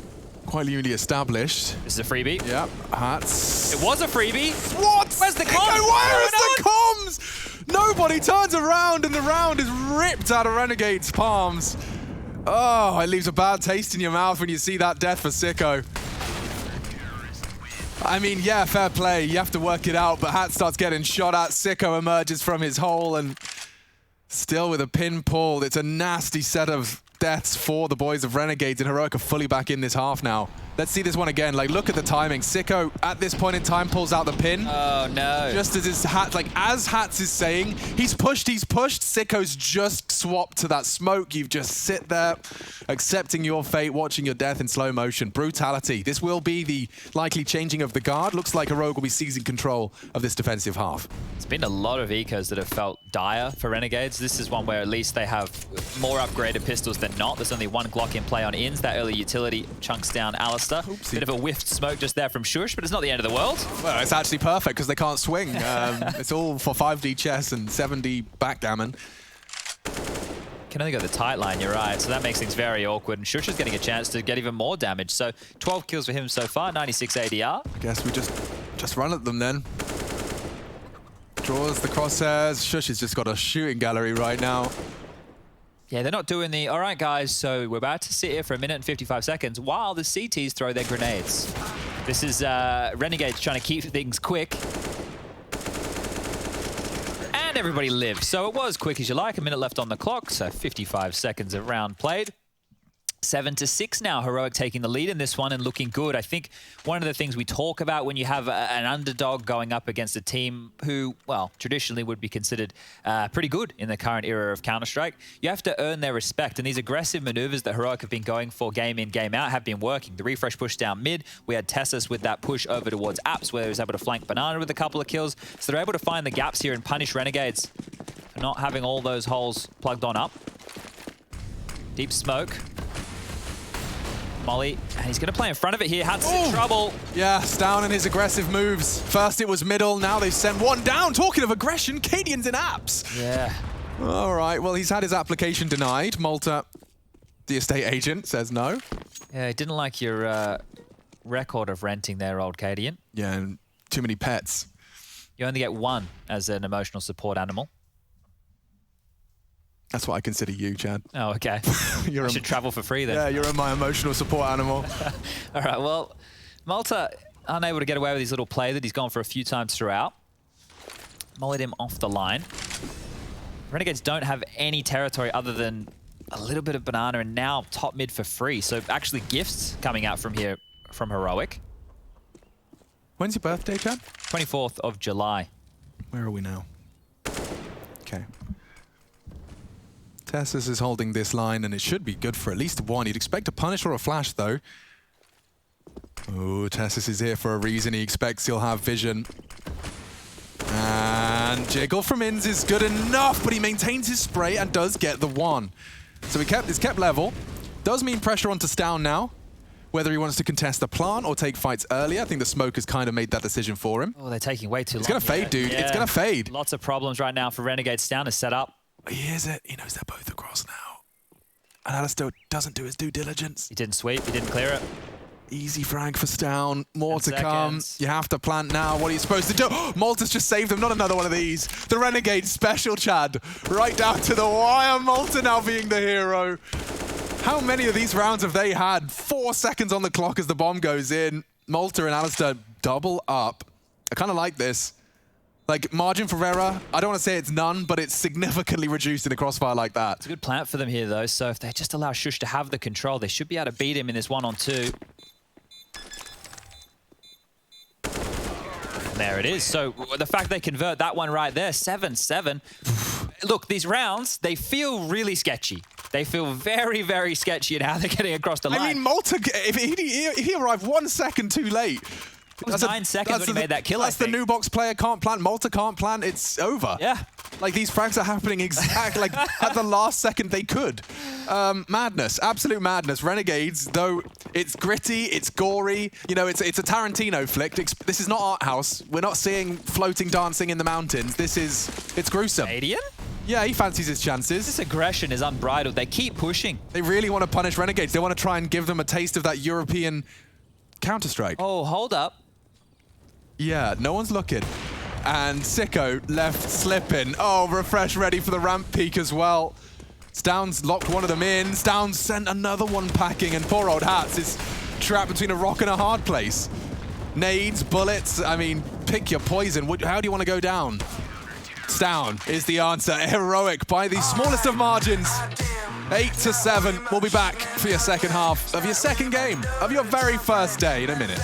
Speaker 1: quite newly established.
Speaker 2: This is a freebie.
Speaker 1: Yep, hats.
Speaker 2: It was a freebie.
Speaker 1: What?
Speaker 2: Where's the comms?
Speaker 1: Where is the comms? Nobody turns around, and the round is ripped out of Renegade's palms. Oh, it leaves a bad taste in your mouth when you see that death for Sicko. I mean, yeah, fair play. You have to work it out, but Hat starts getting shot at. Sicko emerges from his hole, and still with a pin pulled. It's a nasty set of deaths for the boys of Renegades, and Heroic are fully back in this half now. Let's see this one again. Like, look at the timing. Sicko, at this point in time, pulls out the pin.
Speaker 2: Oh, no.
Speaker 1: Just as his Hat, like, as Hats is saying, he's pushed. Sicko's just swapped to that smoke. You just sit there, accepting your fate, watching your death in slow motion. Brutality. This will be the likely changing of the guard. Looks like Heroic will be seizing control of this defensive half.
Speaker 2: It's been a lot of ecos that have felt dire for Renegades. This is one where at least they have more upgraded pistols than not. There's only one Glock in play on ins. That early utility chunks down Alistair.
Speaker 1: Oopsie.
Speaker 2: Bit of a whiffed smoke just there from Shush, but it's not the end of the world.
Speaker 1: Well, it's actually perfect because they can't swing. It's all for 5D chess and 7D backgammon.
Speaker 2: Can only go the tight line, you're right. So that makes things very awkward. And Shush is getting a chance to get even more damage. So 12 kills for him so far, 96 ADR.
Speaker 1: I guess we just run at them then. Draws the crosshairs. Shush has just got a shooting gallery right now.
Speaker 2: Yeah, they're not doing the, all right, guys, so we're about to sit here for 1 minute and 55 seconds while the CTs throw their grenades. This is Renegades trying to keep things quick. And everybody lives. So it was quick as you like, 1 minute left on the clock, so 55 seconds of round played. 7-6 now, Heroic taking the lead in this one and looking good. I think one of the things we talk about when you have an underdog going up against a team who, well, traditionally would be considered pretty good in the current era of Counter-Strike, you have to earn their respect. And these aggressive maneuvers that Heroic have been going for game in, game out have been working. The refresh push down mid, we had Tessus with that push over towards Apps where he was able to flank Banana with a couple of kills. So they're able to find the gaps here and punish Renegades for not having all those holes plugged on up. Deep smoke. Molly, and he's going to play in front of it here. Hats in trouble.
Speaker 1: Yeah, Down in his aggressive moves. First it was middle, now they send one down. Talking of aggression, Cadian's in apps.
Speaker 2: Yeah.
Speaker 1: All right, well, he's had his application denied. Malta, the estate agent, says no.
Speaker 2: Yeah, he didn't like your record of renting there, old Cadian.
Speaker 1: Yeah, and too many pets.
Speaker 2: You only get one as an emotional support animal.
Speaker 1: That's what I consider you, Chad.
Speaker 2: Oh, okay. I should travel for free then.
Speaker 1: Yeah, you're my emotional support animal.
Speaker 2: All right, well, Malta unable to get away with his little play that he's gone for a few times throughout. Mollied him off the line. Renegades don't have any territory other than a little bit of banana and now top mid for free. So actually gifts coming out from here from Heroic.
Speaker 1: When's your birthday, Chad?
Speaker 2: 24th of July.
Speaker 1: Where are we now? Okay. Tessus is holding this line, and it should be good for at least one. You'd expect a punish or a flash, though. Oh, Tessus is here for a reason. He expects he'll have vision. And Jiggle from Inns is good enough, but he maintains his spray and does get the one. So it's kept level. Does mean pressure onto Stown now. Whether he wants to contest the plant or take fights earlier, I think the smoke has kind of made that decision for him.
Speaker 2: Oh, they're taking way too long.
Speaker 1: It's going to fade, dude.
Speaker 2: Yeah.
Speaker 1: It's going to fade.
Speaker 2: Lots of problems right now for Renegades. Stown is set up.
Speaker 1: He hears it. He knows they're both across now. And Alistair doesn't do his due diligence.
Speaker 2: He didn't sweep. He didn't clear it.
Speaker 1: Easy frag for Stown. More
Speaker 2: 10
Speaker 1: to come.
Speaker 2: seconds.
Speaker 1: You have to plant now. What are you supposed to do? Malta's just saved them. Not another one of these. The Renegade special, Chad. Right down to the wire. Malta now being the hero. How many of these rounds have they had? 4 seconds on the clock as the bomb goes in. Malta and Alistair double up. I kind of like this. Like, margin for error, I don't want to say it's none, but it's significantly reduced in a crossfire like that.
Speaker 2: It's a good plant for them here, though. So if they just allow Shush to have the control, they should be able to beat him in this 1-on-2. There it is. So the fact they convert that one right there, 7-7. Look, these rounds, they feel really sketchy. They feel very, very sketchy in how they're getting across the line.
Speaker 1: I mean, Malta, if he arrived 1 second too late.
Speaker 2: It was 9 seconds when he made that kill,
Speaker 1: That's the new box player can't plant. Malta can't plant. It's over.
Speaker 2: Yeah.
Speaker 1: Like, these frags are happening exactly like at the last second they could. Madness, absolute madness. Renegades, though it's gritty, it's gory, you know, it's a Tarantino flick. This is not art house. We're not seeing floating dancing in the mountains. It's gruesome.
Speaker 2: Canadian?
Speaker 1: Yeah, he fancies his chances.
Speaker 2: This aggression is unbridled. They keep pushing.
Speaker 1: They really want to punish Renegades. They want to try and give them a taste of that European Counter-Strike.
Speaker 2: Oh, hold up.
Speaker 1: Yeah, no one's looking. And Sicko left slipping. Oh, refresh ready for the ramp peak as well. Stown's locked one of them in. Stown's sent another one packing, and poor old Hats is trapped between a rock and a hard place. Nades, bullets, I mean, pick your poison. How do you want to go down? Stown is the answer. Heroic by the smallest of margins. 8-7. We'll be back for your second half of your second game of your very first day in a minute.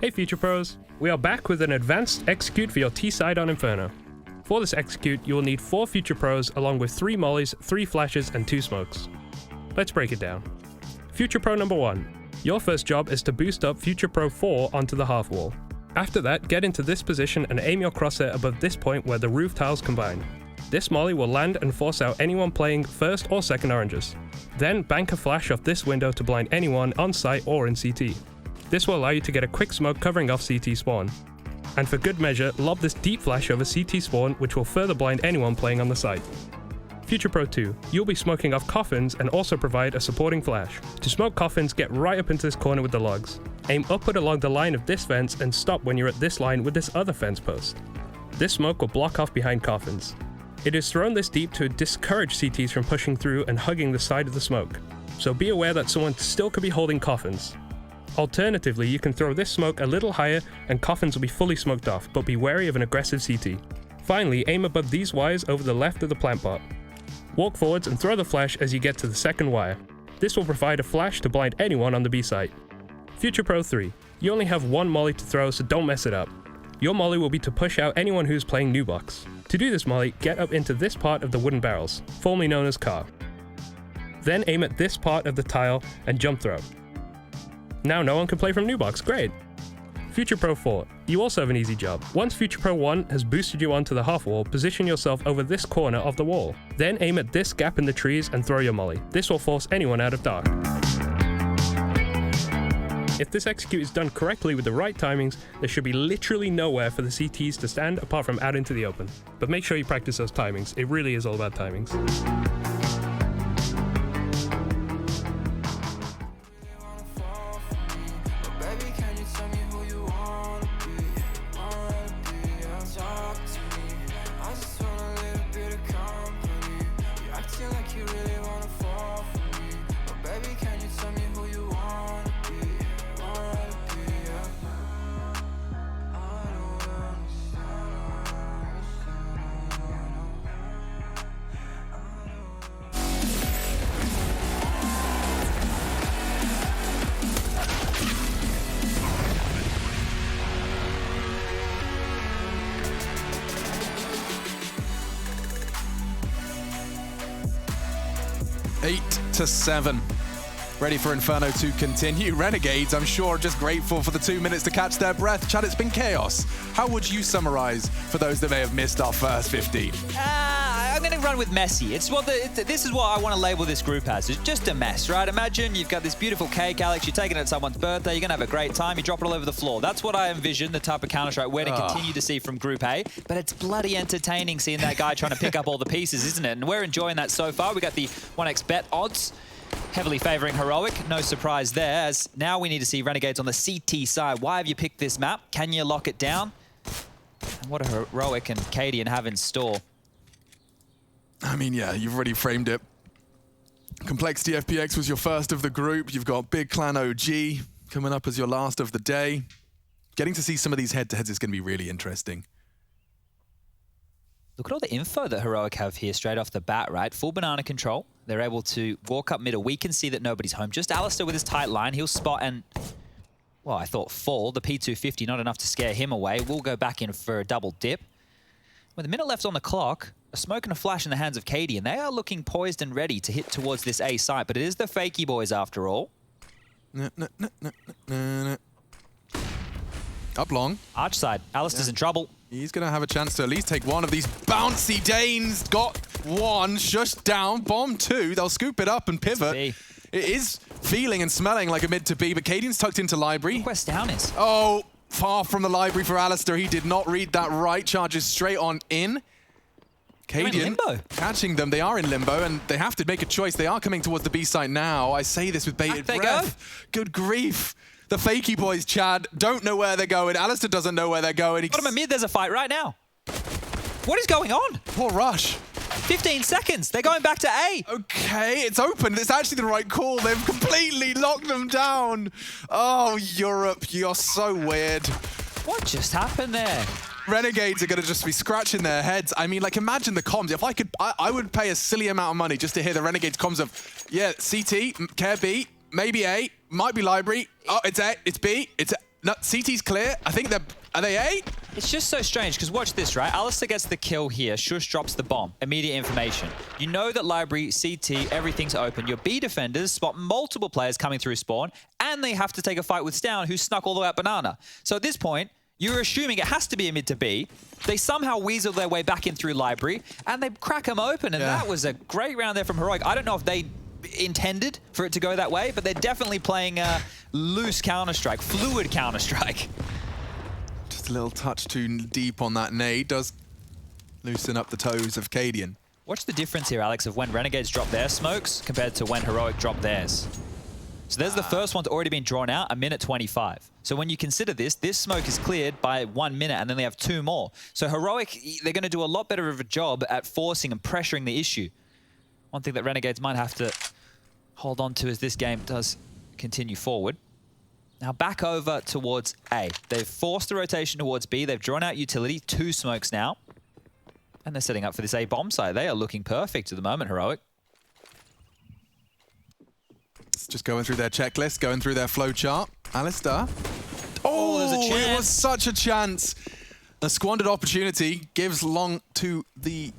Speaker 4: Hey Future Pros, we are back with an advanced execute for your T-side on Inferno. For this execute, you will need 4 Future Pros along with 3 mollies, 3 flashes, and 2 smokes. Let's break it down. Future Pro number 1. Your first job is to boost up Future Pro 4 onto the half wall. After that, get into this position and aim your crosshair above this point where the roof tiles combine. This molly will land and force out anyone playing first or second oranges. Then bank a flash off this window to blind anyone on site or in CT. This will allow you to get a quick smoke covering off CT spawn. And for good measure, lob this deep flash over CT spawn, which will further blind anyone playing on the site. Future Pro 2, you'll be smoking off coffins and also provide a supporting flash. To smoke coffins, get right up into this corner with the logs. Aim upward along the line of this fence and stop when you're at this line with this other fence post. This smoke will block off behind coffins. It is thrown this deep to discourage CTs from pushing through and hugging the side of the smoke. So be aware that someone still could be holding coffins. Alternatively, you can throw this smoke a little higher and coffins will be fully smoked off, but be wary of an aggressive CT. Finally, aim above these wires over the left of the plant bot. Walk forwards and throw the flash as you get to the second wire. This will provide a flash to blind anyone on the B site. Future Pro 3. You only have one molly to throw, so don't mess it up. Your molly will be to push out anyone who's playing new box. To do this molly, get up into this part of the wooden barrels, formerly known as car. Then aim at this part of the tile and jump throw. Now no one can play from new box, great! Future Pro 4. You also have an easy job. Once Future Pro 1 has boosted you onto the half wall, position yourself over this corner of the wall. Then aim at this gap in the trees and throw your molly. This will force anyone out of dark. If this execute is done correctly with the right timings, there should be literally nowhere for the CTs to stand apart from out into the open. But make sure you practice those timings. It really is all about timings.
Speaker 1: Eight to 7. Ready for Inferno to continue. Renegades, I'm sure, are just grateful for the 2 minutes to catch their breath. Chad, it's been chaos. How would you summarize for those that may have missed our first 15?
Speaker 2: I'm going to run with messy. This is what I want to label this group as. It's just a mess, right? Imagine you've got this beautiful cake, Alex. You're taking it at someone's birthday. You're going to have a great time. You drop it all over the floor. That's what I envision the type of Counter-Strike we're going to continue to see from Group A. But it's bloody entertaining seeing that guy trying to pick up all the pieces, isn't it? And we're enjoying that so far. We got the 1x bet odds. Heavily favoring Heroic, no surprise there, as now we need to see Renegades on the CT side. Why have you picked this map? Can you lock it down? And what do Heroic and Cadian have in store?
Speaker 1: I mean, yeah, you've already framed it. Complexity FPX was your first of the group. You've got Big Clan OG coming up as your last of the day. Getting to see some of these head-to-heads is going to be really interesting.
Speaker 2: Look at all the info that Heroic have here straight off the bat, right? Full banana control. They're able to walk up middle. We can see that nobody's home. Just Alistair with his tight line. He'll spot and, well, I thought fall. The P250, not enough to scare him away. We'll go back in for a double dip. With a minute left on the clock, a smoke and a flash in the hands of Katie, and they are looking poised and ready to hit towards this A site, but it is the Fakey boys after all.
Speaker 1: Up long.
Speaker 2: Arch side. Alistair's in trouble.
Speaker 1: He's going to have a chance to at least take one of these bouncy Danes. Got one, shushed down, bomb two. They'll scoop it up and pivot. It is feeling and smelling like a mid to B, but Cadian's tucked into library.
Speaker 2: Where's down is?
Speaker 1: Oh, far from the library for Alistair. He did not read that right. Charges straight on in. Cadian catching them. They are in limbo, and they have to make a choice. They are coming towards the B site now. I say this with bated breath. Good grief. The Fakey boys, Chad, don't know where they're going. Alistair doesn't know where they're going.
Speaker 2: Bottom of mid, there's a fight right now. What is going on?
Speaker 1: Poor Rush.
Speaker 2: 15 seconds. They're going back to A.
Speaker 1: Okay, it's open. It's actually the right call. They've completely locked them down. Oh, Europe, you're so weird.
Speaker 2: What just happened there?
Speaker 1: Renegades are going to just be scratching their heads. I mean, like, imagine the comms. If I could, I would pay a silly amount of money just to hear the Renegades comms of, yeah, CT, care B, maybe A, might be library. Oh, it's A, it's B, it's A. No, CT's clear. I think are they A?
Speaker 2: It's just so strange, because watch this, right? Alistair gets the kill here. Shush drops the bomb. Immediate information. You know that library, CT, everything's open. Your B defenders spot multiple players coming through spawn, and they have to take a fight with Stown, who snuck all the way up banana. So at this point, you're assuming it has to be a mid to B. They somehow weasel their way back in through library, and they crack them open, and that was a great round there from Heroic. I don't know if they intended for it to go that way, but they're definitely playing loose Counter-Strike, fluid Counter-Strike.
Speaker 1: Just a little touch too deep on that nade does loosen up the toes of Cadian.
Speaker 2: Watch the difference here, Alex, of when Renegades drop their smokes compared to when Heroic drop theirs. So there's the first one to already been drawn out, 1:25. So when you consider this smoke is cleared by 1 minute, and then they have 2 more. So Heroic, they're going to do a lot better of a job at forcing and pressuring the issue. One thing that Renegades might have to hold on to as this game does continue forward. Now back over towards A. They've forced the rotation towards B. They've drawn out utility, 2 smokes now. And they're setting up for this A bomb site. They are looking perfect at the moment, Heroic.
Speaker 1: It's just going through their checklist, going through their flow chart. Alistair.
Speaker 2: Oh, there's a chance.
Speaker 1: It was such a chance. A squandered opportunity gives long to the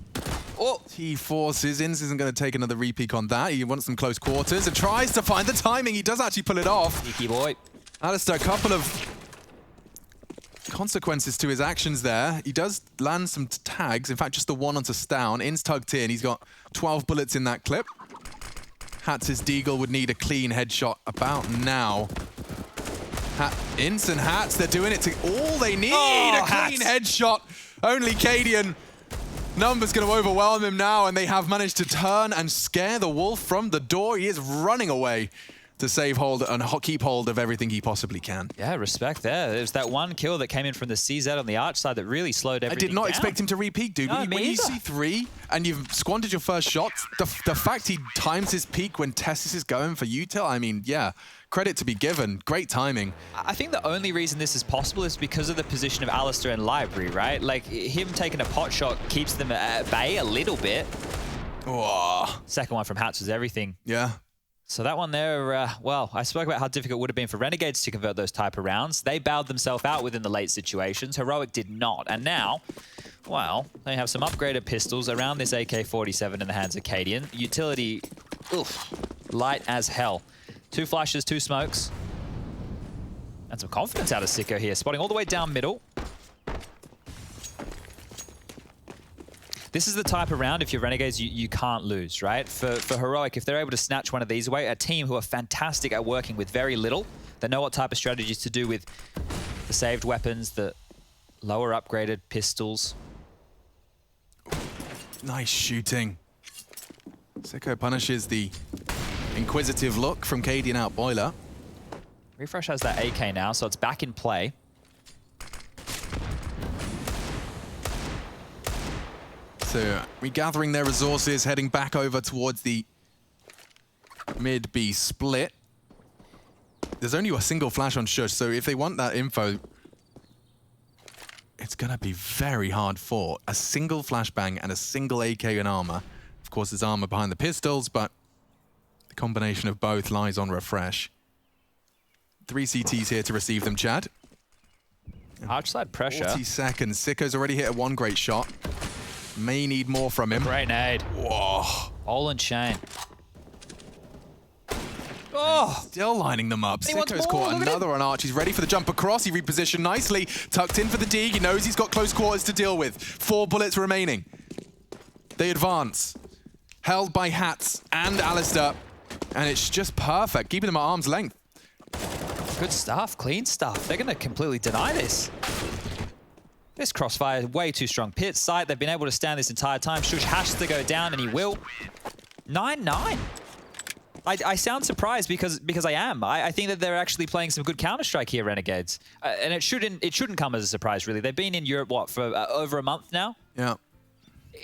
Speaker 1: T-Forces. Inns isn't going to take another repeat on that. He wants some close quarters and tries to find the timing. He does actually pull it off.
Speaker 2: Sneaky boy.
Speaker 1: Alistair, a couple of consequences to his actions there. He does land some tags. In fact, just the one onto Stown. Inns tugged in. He's got 12 bullets in that clip. Hats' Deagle would need a clean headshot about now. Inns and Hats, they're doing it to all they need. A clean headshot. Only Cadian. Number's going to overwhelm him now, and they have managed to turn and scare the wolf from the door. He is running away to save hold and keep hold of everything he possibly can.
Speaker 2: Yeah, respect there. There's that one kill that came in from the CZ on the arch side that really slowed everything down.
Speaker 1: I did not expect him to repeat, dude.
Speaker 2: No,
Speaker 1: when you see 3 and you've squandered your first shot, the fact he times his peak when Tessis is going for util, I mean, yeah, credit to be given. Great timing.
Speaker 2: I think the only reason this is possible is because of the position of Alistair and Library, right? Like, him taking a pot shot keeps them at bay a little bit.
Speaker 1: Oh.
Speaker 2: Second one from Hats was everything.
Speaker 1: Yeah.
Speaker 2: So that one there, well, I spoke about how difficult it would have been for Renegades to convert those type of rounds. They bowed themselves out within the late situations. Heroic did not. And now, well, they have some upgraded pistols around this AK-47 in the hands of Cadian. Utility, oof, light as hell. 2 flashes, 2 smokes. And some confidence out of Sicko here, spotting all the way down middle. This is the type of round, if you're Renegades, you can't lose, right? For Heroic, if they're able to snatch one of these away, a team who are fantastic at working with very little, they know what type of strategies to do with the saved weapons, the lower upgraded pistols.
Speaker 1: Nice shooting. Sicko punishes the inquisitive look from Cadian out boiler.
Speaker 2: Refresh has that AK now, so it's back in play.
Speaker 1: So regathering their resources, heading back over towards the mid-B split. There's only a single flash on Shush, so if they want that info, it's going to be very hard fought. A single flashbang and a single AK and armor. Of course, there's armor behind the pistols, but the combination of both lies on refresh. 3 CTs here to receive them, Chad.
Speaker 2: Archside pressure.
Speaker 1: 40 seconds. Sicko's already hit a 1 great shot. May need more from him.
Speaker 2: Great nade.
Speaker 1: Whoa.
Speaker 2: All in chain. Oh!
Speaker 1: Still lining them up. Sicko's caught another on Arch. He's ready for the jump across. He repositioned nicely. Tucked in for the dig. He knows he's got close quarters to deal with. 4 bullets remaining. They advance. Held by Hats and Alistair. And it's just perfect. Keeping them at arm's length.
Speaker 2: Good stuff. Clean stuff. They're going to completely deny this. This crossfire, way too strong. Pit site, they've been able to stand this entire time. Shush has to go down, and he will. 9-9. I sound surprised because I am. I think that they're actually playing some good Counter-Strike here, Renegades. And it shouldn't come as a surprise, really. They've been in Europe, what, for over a month now?
Speaker 1: Yeah.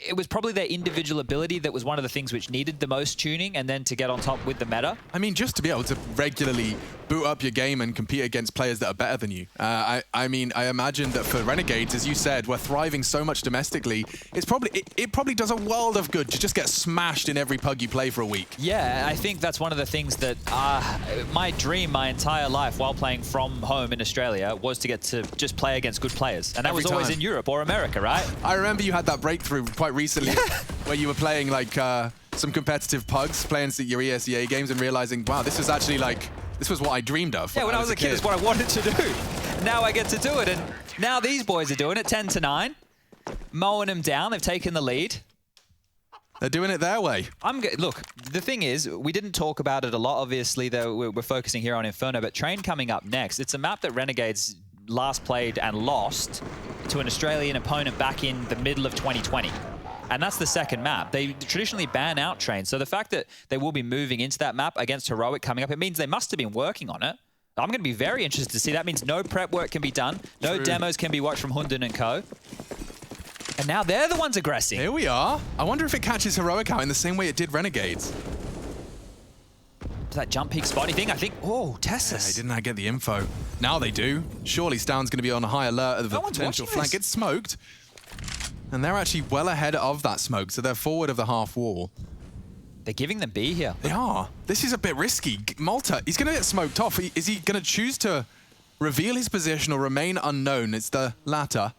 Speaker 2: It was probably their individual ability that was one of the things which needed the most tuning, and then to get on top with the meta.
Speaker 1: I mean, just to be able to regularly boot up your game and compete against players that are better than you. I mean, I imagine that for Renegades, as you said, we're thriving so much domestically. It probably does a world of good to just get smashed in every pug you play for a week.
Speaker 2: Yeah, I think that's one of the things that my dream my entire life while playing from home in Australia was to get to just play against good players. And that was always in Europe or America, right?
Speaker 1: I remember you had that breakthrough quite recently where you were playing like some competitive pugs, playing your ESEA games and realizing, wow, this was actually like, this was what I dreamed of.
Speaker 2: Yeah, when I was a kid, it's what I wanted to do. Now I get to do it, and now these boys are doing it 10-9, mowing them down. They've taken the lead.
Speaker 1: They're doing it their way.
Speaker 2: Look, the thing is, we didn't talk about it a lot, obviously, though we're focusing here on Inferno, but Train coming up next. It's a map that Renegades last played and lost to an Australian opponent back in the middle of 2020. And that's the second map. They traditionally ban out Train, so the fact that they will be moving into that map against Heroic coming up, it means they must have been working on it. I'm going to be very interested to see. That means no prep work can be done, no demos can be watched from Hunden and co. And now they're the ones aggressing.
Speaker 1: Here we are. I wonder if it catches Heroic out in the same way it did Renegades.
Speaker 2: that jump peak spotty thing. I think, oh, Tessus.
Speaker 1: Yeah, they did not get the info. Now they do. Surely Stound's going to be on a high alert of the potential flank. It's smoked. And they're actually well ahead of that smoke, so they're forward of the half wall.
Speaker 2: They're giving them B here.
Speaker 1: They are. This is a bit risky. Malta, he's going to get smoked off. Is he going to choose to reveal his position or remain unknown? It's the latter.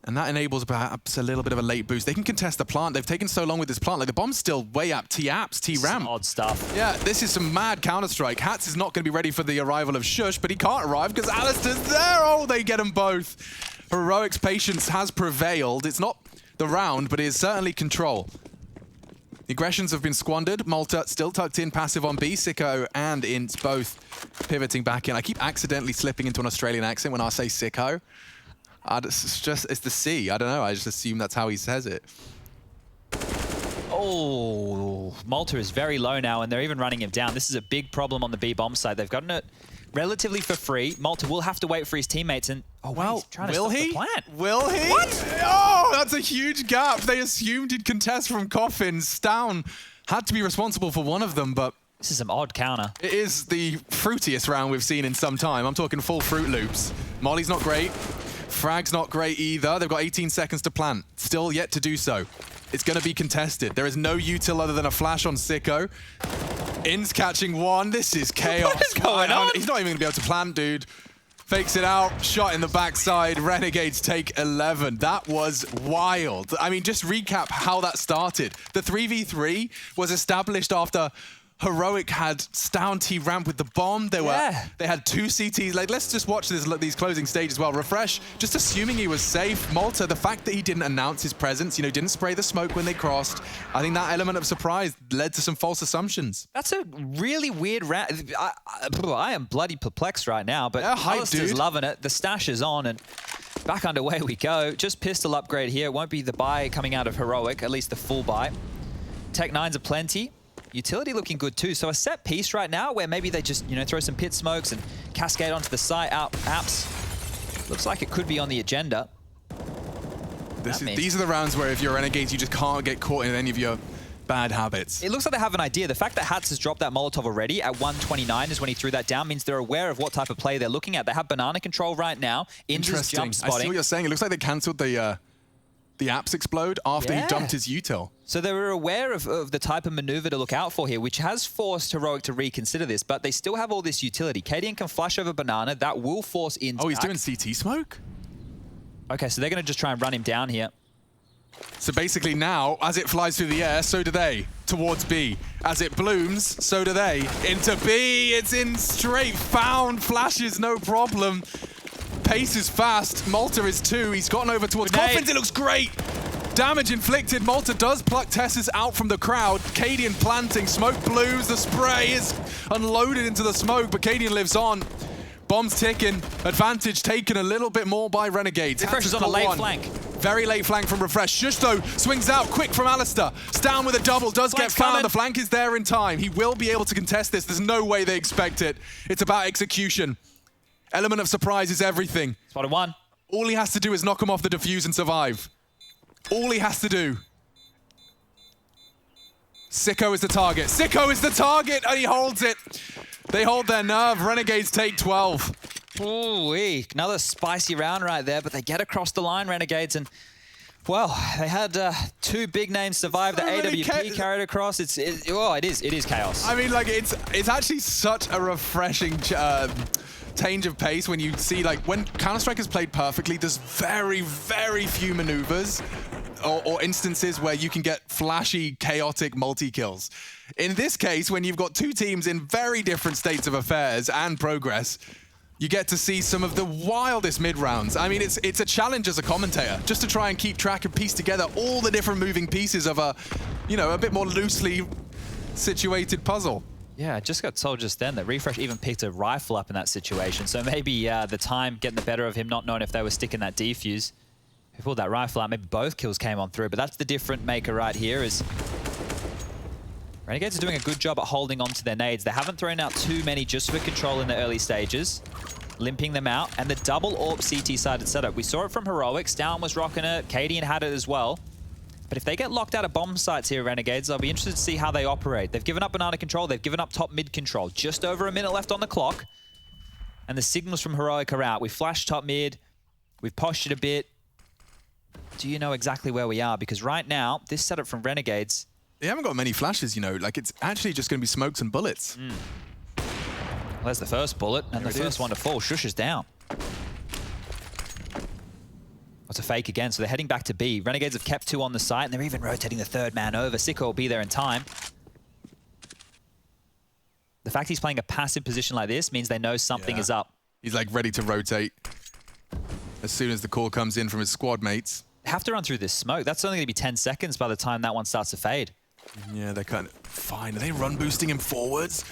Speaker 1: And that enables perhaps a little bit of a late boost. They can contest the plant. They've taken so long with this plant. Like, the bomb's still way up. T-Apps, T-Ram.
Speaker 2: Odd stuff.
Speaker 1: Yeah, this is some mad Counter-Strike. Hats is not going to be ready for the arrival of Shush, but he can't arrive because Alistair's there. Oh, they get them both. Heroic's patience has prevailed. It's not the round, but it is certainly control. The aggressions have been squandered. Malta still tucked in, passive on B. Sicko and Ints both pivoting back in. I keep accidentally slipping into an Australian accent when I say Sicko. It's the C. I don't know. I just assume that's how he says it.
Speaker 2: Oh, Malta is very low now, and they're even running him down. This is a big problem on the B bomb side. They've gotten it relatively for free. Malta will have to wait for his teammates, and he's trying to stop the plant.
Speaker 1: Will he?
Speaker 2: What?
Speaker 1: Oh, that's a huge gap. They assumed he'd contest from coffins. Stound had to be responsible for one of them, but
Speaker 2: this is some odd counter.
Speaker 1: it is the fruitiest round we've seen in some time. I'm talking full Fruit Loops. Molly's not great. Frag's not great either. They've got 18 seconds to plant. Still yet to do so. It's going to be contested. There is no util other than a flash on Sicko. In's catching one. This is chaos.
Speaker 2: What is going on?
Speaker 1: He's not even going to be able to plant, dude. Fakes it out. Shot in the backside. Renegades take 11. That was wild. I mean, just recap how that started. The 3v3 was established after Heroic had Stound T-Ramp with the bomb. They had 2 CTs. Like, let's just watch these closing stages. Well, Refresh, just assuming he was safe. Malta, the fact that he didn't announce his presence, you know, didn't spray the smoke when they crossed, I think that element of surprise led to some false assumptions.
Speaker 2: That's a really weird round. I am bloody perplexed right now, but
Speaker 1: Alistair's
Speaker 2: loving it. The stash is on, and back underway we go. Just pistol upgrade here. It won't be the buy coming out of Heroic, at least the full buy. Tech 9s are plenty. Utility looking good too. So a set piece right now where maybe they just, you know, throw some pit smokes and cascade onto the site apps. Looks like it could be on the agenda.
Speaker 1: These are the rounds where if you're Renegades, you just can't get caught in any of your bad habits.
Speaker 2: It looks like they have an idea. The fact that Hats has dropped that Molotov already at 129 is when he threw that down, means they're aware of what type of play they're looking at. They have banana control right now.
Speaker 1: Interesting.
Speaker 2: Jump spotting.
Speaker 1: I see what you're saying. It looks like they cancelled the apps explode after he dumped his util.
Speaker 2: So they were aware of the type of maneuver to look out for here, which has forced Heroic to reconsider this, but they still have all this utility. Cadian can flash over banana. That will force in.
Speaker 1: Oh, he's doing CT smoke?
Speaker 2: Okay, so they're going to just try and run him down here.
Speaker 1: So basically now, as it flies through the air, so do they. Towards B. As it blooms, so do they. Into B, it's in straight. Found, flashes, no problem. Pace is fast. Malta is 2. He's gotten over towards coffins. It looks great. Damage inflicted. Malta does pluck Tessus out from the crowd. Cadian planting. Smoke blues. The spray is unloaded into the smoke, but Cadian lives on. Bombs ticking. Advantage taken a little bit more by Renegades.
Speaker 2: Refresh is on a late flank.
Speaker 1: Very late flank from Refresh. Shush, though, swings out quick from Alistair. Stound with a double. Does get found.
Speaker 2: Coming.
Speaker 1: The flank is there in time. He will be able to contest this. There's no way they expect it. It's about execution. Element of surprise is everything.
Speaker 2: Spotted one.
Speaker 1: All he has to do is knock him off the defuse and survive. All he has to do. Sicko is the target. Sicko is the target, and he holds it. They hold their nerve. Renegades take 12.
Speaker 2: Ooh-wee. Another spicy round right there, but they get across the line, Renegades, and well, they had 2 big names survive. The AWP carried across. It is chaos.
Speaker 1: I mean, like, it's actually such a refreshing change of pace when you see, like, when Counter-Strike is played perfectly, there's very, very few maneuvers or instances where you can get flashy, chaotic multi-kills. In this case, when you've got 2 teams in very different states of affairs and progress, you get to see some of the wildest mid-rounds. I mean, it's a challenge as a commentator, just to try and keep track and piece together all the different moving pieces of a, you know, a bit more loosely situated puzzle.
Speaker 2: Yeah, I just got told just then that Refresh even picked a rifle up in that situation. So maybe the time getting the better of him, not knowing if they were sticking that defuse. He pulled that rifle out, maybe both kills came on through. But that's the different maker right here is Renegades are doing a good job at holding on to their nades. They haven't thrown out too many just for control in the early stages. Limping them out. And the double AWP CT-sided setup. We saw it from Heroic. Stound was rocking it. Cadian had it as well. But if they get locked out of bomb sites here, Renegades, I'll be interested to see how they operate. They've given up banana control. They've given up top mid control. Just over a minute left on the clock. And the signals from Heroic are out. We've flashed top mid. We've postured a bit. Do you know exactly where we are? Because right now, this setup from Renegades...
Speaker 1: They haven't got many flashes, you know. Like, it's actually just going to be smokes and bullets.
Speaker 2: Well, there's the first bullet, and the first one to fall. Shush is down. What's a fake again? So they're heading back to B. Renegades have kept 2 on the site, and they're even rotating the 3rd man over. Sicko will be there in time. The fact he's playing a passive position like this means they know something is up.
Speaker 1: He's like ready to rotate as soon as the call comes in from his squad mates.
Speaker 2: They have to run through this smoke. That's only going to be 10 seconds by the time that one starts to fade.
Speaker 1: Yeah, they're kind of fine. Are they run boosting him forwards?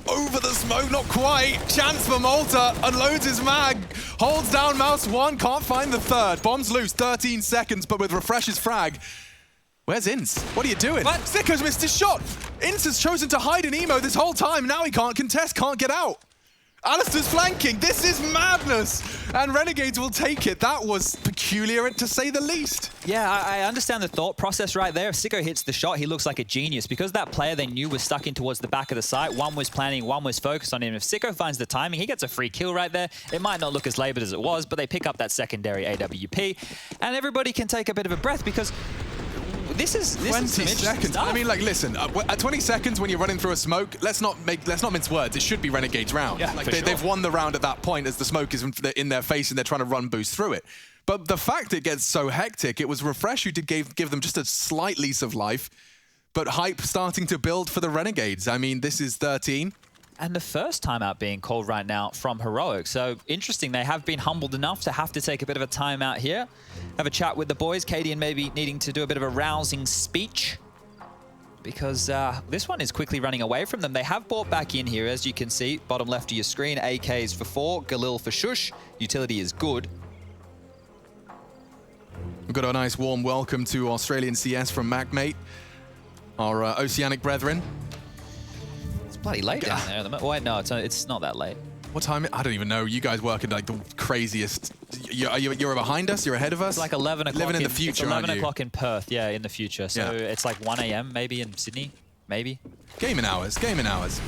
Speaker 1: Over the smoke, not quite. Chance for Malta, unloads his mag, holds down mouse 1, can't find the 3rd. Bombs loose, 13 seconds, but with refreshes frag. Where's Ince? What are you doing?
Speaker 2: What?
Speaker 1: Sicko's missed his shot. Ince has chosen to hide in emo this whole time. Now he can't contest, can't get out. Alistair's flanking. This is madness. And Renegades will take it. That was peculiar, to say the least.
Speaker 2: Yeah, I understand the thought process right there. If Sicko hits the shot, he looks like a genius. Because that player they knew was stuck in towards the back of the site, one was planning, one was focused on him. If Sicko finds the timing, he gets a free kill right there. It might not look as laboured as it was, but they pick up that secondary AWP. And everybody can take a bit of a breath because... This is
Speaker 1: 20 seconds.
Speaker 2: Stuff.
Speaker 1: I mean, like, listen, at 20 seconds when you're running through a smoke, let's not mince words. It should be Renegades' round.
Speaker 2: Yeah,
Speaker 1: like
Speaker 2: for sure.
Speaker 1: They've won the round at that point as the smoke is in their face and they're trying to run boost through it. But the fact it gets so hectic, it was Refresh who did give them just a slight lease of life, but hype starting to build for the Renegades. I mean, this is 13.
Speaker 2: And the first timeout being called right now from Heroic. So interesting, they have been humbled enough to have to take a bit of a timeout here. Have a chat with the boys. Cadian maybe needing to do a bit of a rousing speech because this one is quickly running away from them. They have brought back in here, as you can see, bottom left of your screen, AKs for 4, Galil for Shush. Utility is good.
Speaker 1: We've got a nice warm welcome to Australian CS from MacMate, our Oceanic brethren.
Speaker 2: Bloody late down there. Wait, no, it's not that late.
Speaker 1: What time? I don't even know. You guys work at like the craziest. You're behind us? You're ahead of us?
Speaker 2: It's like 11 o'clock.
Speaker 1: Living in the future,
Speaker 2: it's 11
Speaker 1: aren't you?
Speaker 2: o'clock in Perth, yeah, in the future. So
Speaker 1: Yeah.
Speaker 2: it's like 1 a.m. maybe in Sydney, maybe.
Speaker 1: Gaming hours, gaming hours.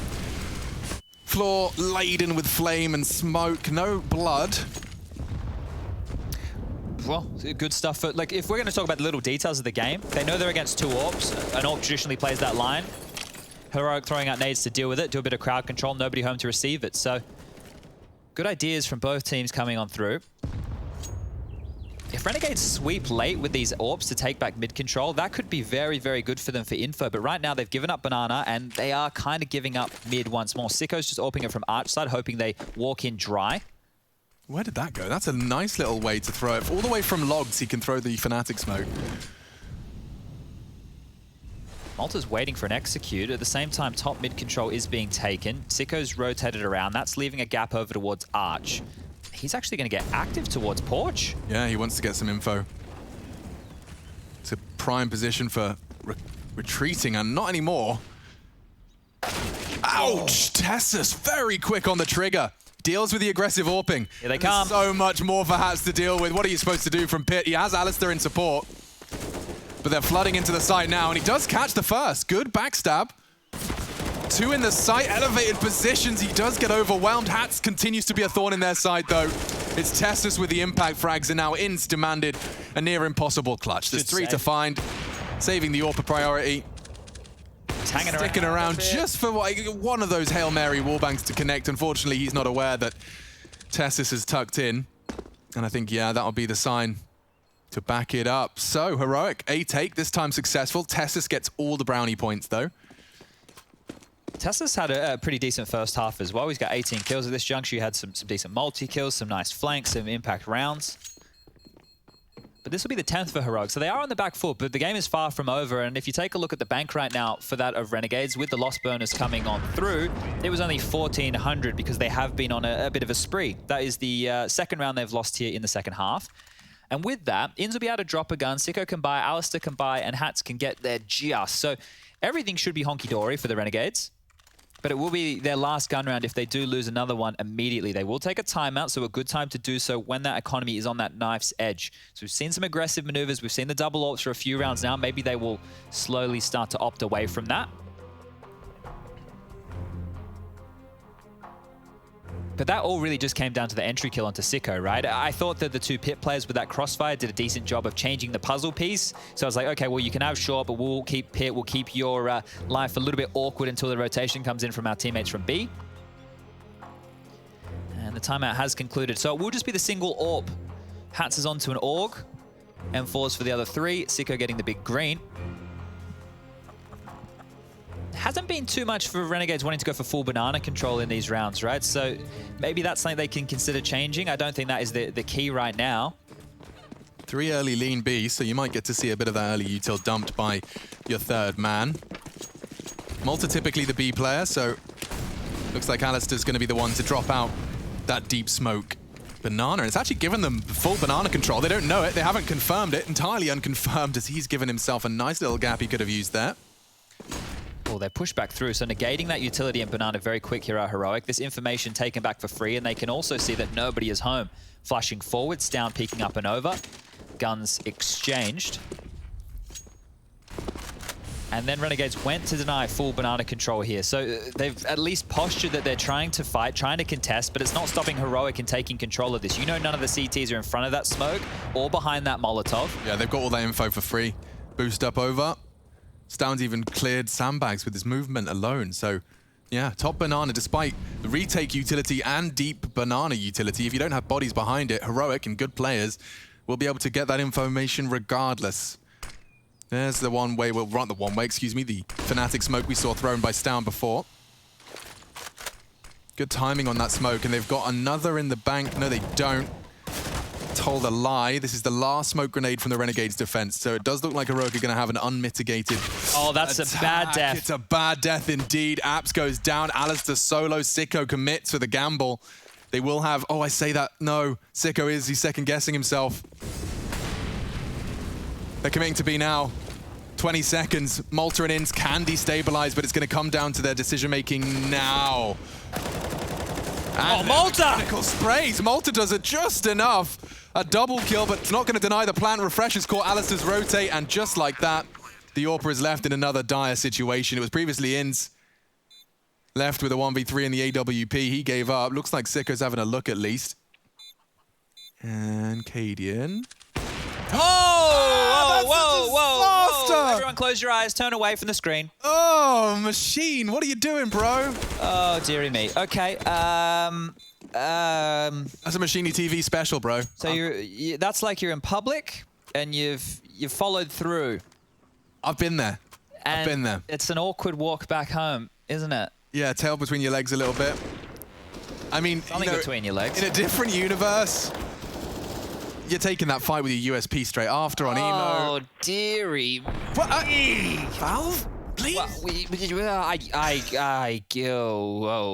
Speaker 1: Floor laden with flame and smoke, no blood.
Speaker 2: Well, good stuff. For, like, if we're going to talk about the little details of the game, they know they're against 2 AWPs. An AWP traditionally plays that line. Heroic throwing out nades to deal with it, do a bit of crowd control, nobody home to receive it. So, good ideas from both teams coming on through. If Renegades sweep late with these AWPs to take back mid control, that could be very, very good for them for info. But right now, they've given up banana, and they are kind of giving up mid once more. Sicko's just AWPing it from arch side, hoping they walk in dry.
Speaker 1: Where did that go? That's a nice little way to throw it. All the way from logs, he can throw the Fnatic smoke.
Speaker 2: Malta's waiting for an execute. At the same time, top mid control is being taken. Sicko's rotated around. That's leaving a gap over towards Arch. He's actually going to get active towards Porch.
Speaker 1: Yeah, he wants to get some info. It's a prime position for retreating, and not anymore. Ouch! Tessus, very quick on the trigger. Deals with the aggressive AWPing.
Speaker 2: Here they come.
Speaker 1: There's so much more for Hats to deal with. What are you supposed to do from Pit? He has Alistair in support. But they're flooding into the site now, and he does catch the first. Good backstab. 2 in the site, elevated positions. He does get overwhelmed. Hats continues to be a thorn in their side, though. It's Tessus with the impact frags, and now Ince demanded a near impossible clutch. There's 3 to find, saving the AWP priority.
Speaker 2: He's hanging
Speaker 1: Sticking around just for one of those Hail Mary wallbangs to connect. Unfortunately, he's not aware that Tessus is tucked in. And I think, yeah, that'll be the sign to back it up. So, Heroic, a take, this time successful. Tessus gets all the brownie points, though.
Speaker 2: Tessus had a pretty decent first half as well. He's got 18 kills at this juncture. He had some decent multi-kills, some nice flanks, some impact rounds. But this will be the 10th for Heroic. So they are on the back foot, but the game is far from over. And if you take a look at the bank right now for that of Renegades, with the loss bonus coming on through, it was only 1,400 because they have been on a bit of a spree. That is the second round they've lost here in the second half. And with that, Inns will be able to drop a gun, Sicko can buy, Alistair can buy, and Hats can get there just. So everything should be honky-dory for the Renegades. But it will be their last gun round if they do lose another one immediately. They will take a timeout, so a good time to do so when that economy is on that knife's edge. So we've seen some aggressive maneuvers. We've seen the double ults for a few rounds now. Maybe they will slowly start to opt away from that. But that all really just came down to the entry kill onto Sicko, right? I thought that the two pit players with that crossfire did a decent job of changing the puzzle piece. So I was like, okay, well, you can have short, but we'll keep pit. We'll keep your life a little bit awkward until the rotation comes in from our teammates from B. And the timeout has concluded. So it will just be the single AWP. Hats is onto an AUG. M4's for the other three. Sicko getting the big green. Hasn't been too much for Renegades wanting to go for full banana control in these rounds, right? So maybe that's something they can consider changing. I don't think that is the key right now.
Speaker 1: 3 early lean B, so you might get to see a bit of that early util dumped by your third man. Malta typically the B player, so looks like Alistair's going to be the one to drop out that deep smoke banana. And it's actually given them full banana control. They don't know it. They haven't confirmed it. Entirely unconfirmed, as he's given himself a nice little gap he could have used there.
Speaker 2: Oh, they push back through, so negating that utility and banana very quick here are Heroic. This information taken back for free, and they can also see that nobody is home. Flashing forwards, down, peeking up and over. Guns exchanged. And then Renegades went to deny full banana control here. So they've at least postured that they're trying to fight, trying to contest, but it's not stopping Heroic in taking control of this. You know none of the CTs are in front of that smoke or behind that Molotov.
Speaker 1: Yeah, they've got all that info for free. Boost up over. Stound's even cleared sandbags with his movement alone. So, yeah, top banana, despite the retake utility and deep banana utility, if you don't have bodies behind it, Heroic and good players will be able to get that information regardless. There's the one way, well, not the one way, excuse me, the Fnatic smoke we saw thrown by Stound before. Good timing on that smoke, and they've got another in the bank. No, they don't. Told a lie. This is the last smoke grenade from the Renegades defense, so it does look like Heroic are going to have an unmitigated
Speaker 2: Oh, that's
Speaker 1: attack.
Speaker 2: a bad death.
Speaker 1: It's a bad death indeed. Apps goes down. Alistair solo. Sicko commits for the gamble. They will have... Oh, I say that. No. Sicko is. He's second-guessing himself. They're committing to B now. 20 seconds. Malta and Inns can destabilize, but it's going to come down to their decision-making now. And
Speaker 2: Malta!
Speaker 1: Critical sprays. Malta does it just enough. A double kill, but it's not going to deny the plant. Refreshers caught Alistair's rotate, and just like that, the AWP is left in another dire situation. It was previously Inns left with a 1v3 in the AWP. He gave up. Looks like Sicko's having a look at least. And Cadian.
Speaker 2: Oh! Whoa!
Speaker 1: Disaster!
Speaker 2: Everyone close your eyes, turn away from the screen.
Speaker 1: Oh, Machine, what are you doing, bro?
Speaker 2: Oh, dearie me. Okay,
Speaker 1: That's a Machine TV special, bro.
Speaker 2: So that's like you're in public and you've followed through.
Speaker 1: I've been there. I've been there.
Speaker 2: It's an awkward walk back home, isn't it?
Speaker 1: Yeah, tail between your legs a little bit. I mean,
Speaker 2: Something between your legs.
Speaker 1: In a different universe, you're taking that fight with your USP straight after on emo.
Speaker 2: Oh, dearie.
Speaker 1: What? Valve? Please?
Speaker 2: Well,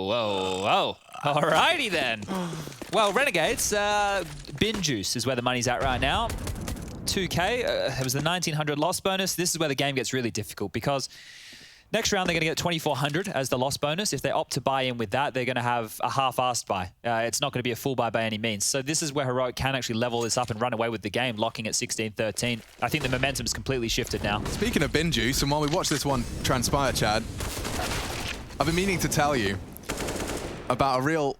Speaker 2: whoa. Alrighty then. Well, Renegades, bin juice is where the money's at right now. 2K, it was the 1900 loss bonus. This is where the game gets really difficult because next round they're going to get 2400 as the loss bonus. If they opt to buy in with that, they're going to have a half-assed buy. It's not going to be a full buy by any means. So this is where Heroic can actually level this up and run away with the game, locking at 16-13. I think the momentum's completely shifted now.
Speaker 1: Speaking of bin juice, and while we watch this one transpire, Chad, I've been meaning to tell you about a real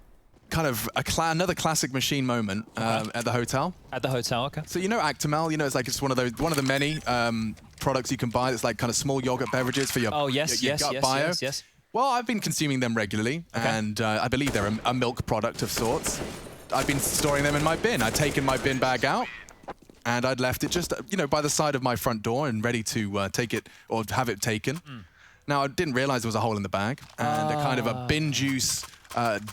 Speaker 1: kind of another classic Machine moment at the hotel.
Speaker 2: At the hotel, okay.
Speaker 1: So you know Actimel, you know, it's like it's one of the many products you can buy that's like kind of small yogurt beverages for your, your gut bio.
Speaker 2: Yes.
Speaker 1: Well, I've been consuming them regularly, and I believe they're a milk product of sorts. I've been storing them in my bin. I'd taken my bin bag out, and I'd left it just, you know, by the side of my front door and ready to take it or have it taken. Now, I didn't realize there was a hole in the bag, and a kind of a bin juice,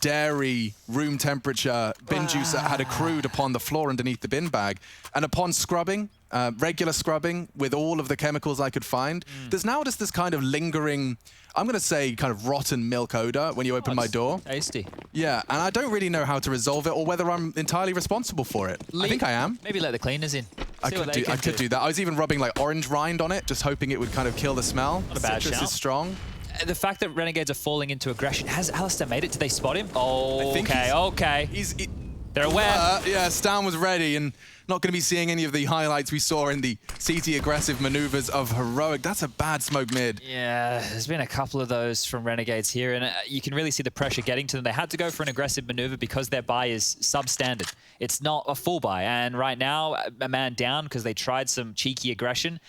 Speaker 1: dairy, room temperature bin juice that had accrued upon the floor underneath the bin bag. And upon scrubbing, regular scrubbing with all of the chemicals I could find, there's now just this kind of lingering, I'm going to say kind of rotten milk odor when you open my door.
Speaker 2: Tasty.
Speaker 1: Yeah, and I don't really know how to resolve it or whether I'm entirely responsible for it. I think I am.
Speaker 2: Maybe let the cleaners in.
Speaker 1: I could do that. I was even rubbing like orange rind on it, just hoping it would kind of kill the smell.
Speaker 2: Not a bad
Speaker 1: Citrus
Speaker 2: shout.
Speaker 1: is strong.
Speaker 2: the fact that Renegades are falling into aggression, has Alistair made it? Did they spot him? Oh, okay. They're aware.
Speaker 1: Yeah, Stan was ready and not going to be seeing any of the highlights we saw in the CT aggressive maneuvers of Heroic. That's a bad smoke mid.
Speaker 2: Yeah, there's been a couple of those from Renegades here, and you can really see the pressure getting to them. They had to go for an aggressive maneuver because their buy is substandard. It's not a full buy, and right now, a man down because they tried some cheeky aggression.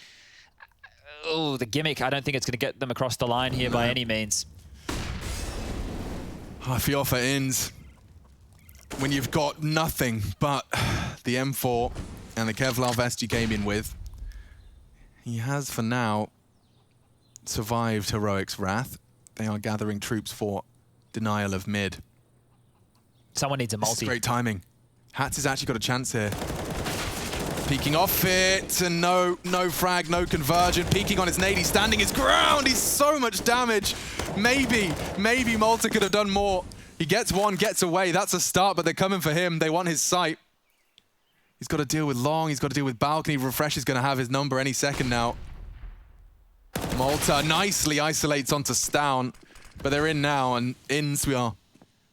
Speaker 2: Oh, the gimmick, I don't think it's going to get them across the line here by any means.
Speaker 1: I feel for Inns. When you've got nothing but the M4 and the Kevlar vest you came in with, he has, for now, survived Heroic's wrath. They are gathering troops for denial of mid.
Speaker 2: Someone needs a multi.
Speaker 1: This is great timing. Hats has actually got a chance here. Peeking off it, and no frag, no conversion. Peeking on his nade, he's standing his ground. He's so much damage. Maybe Malta could have done more. He gets one, gets away. That's a start, but they're coming for him. They want his sight. He's got to deal with long. He's got to deal with balcony. Refresh is going to have his number any second now. Malta nicely isolates onto Stown, but they're in now, and Inns, we are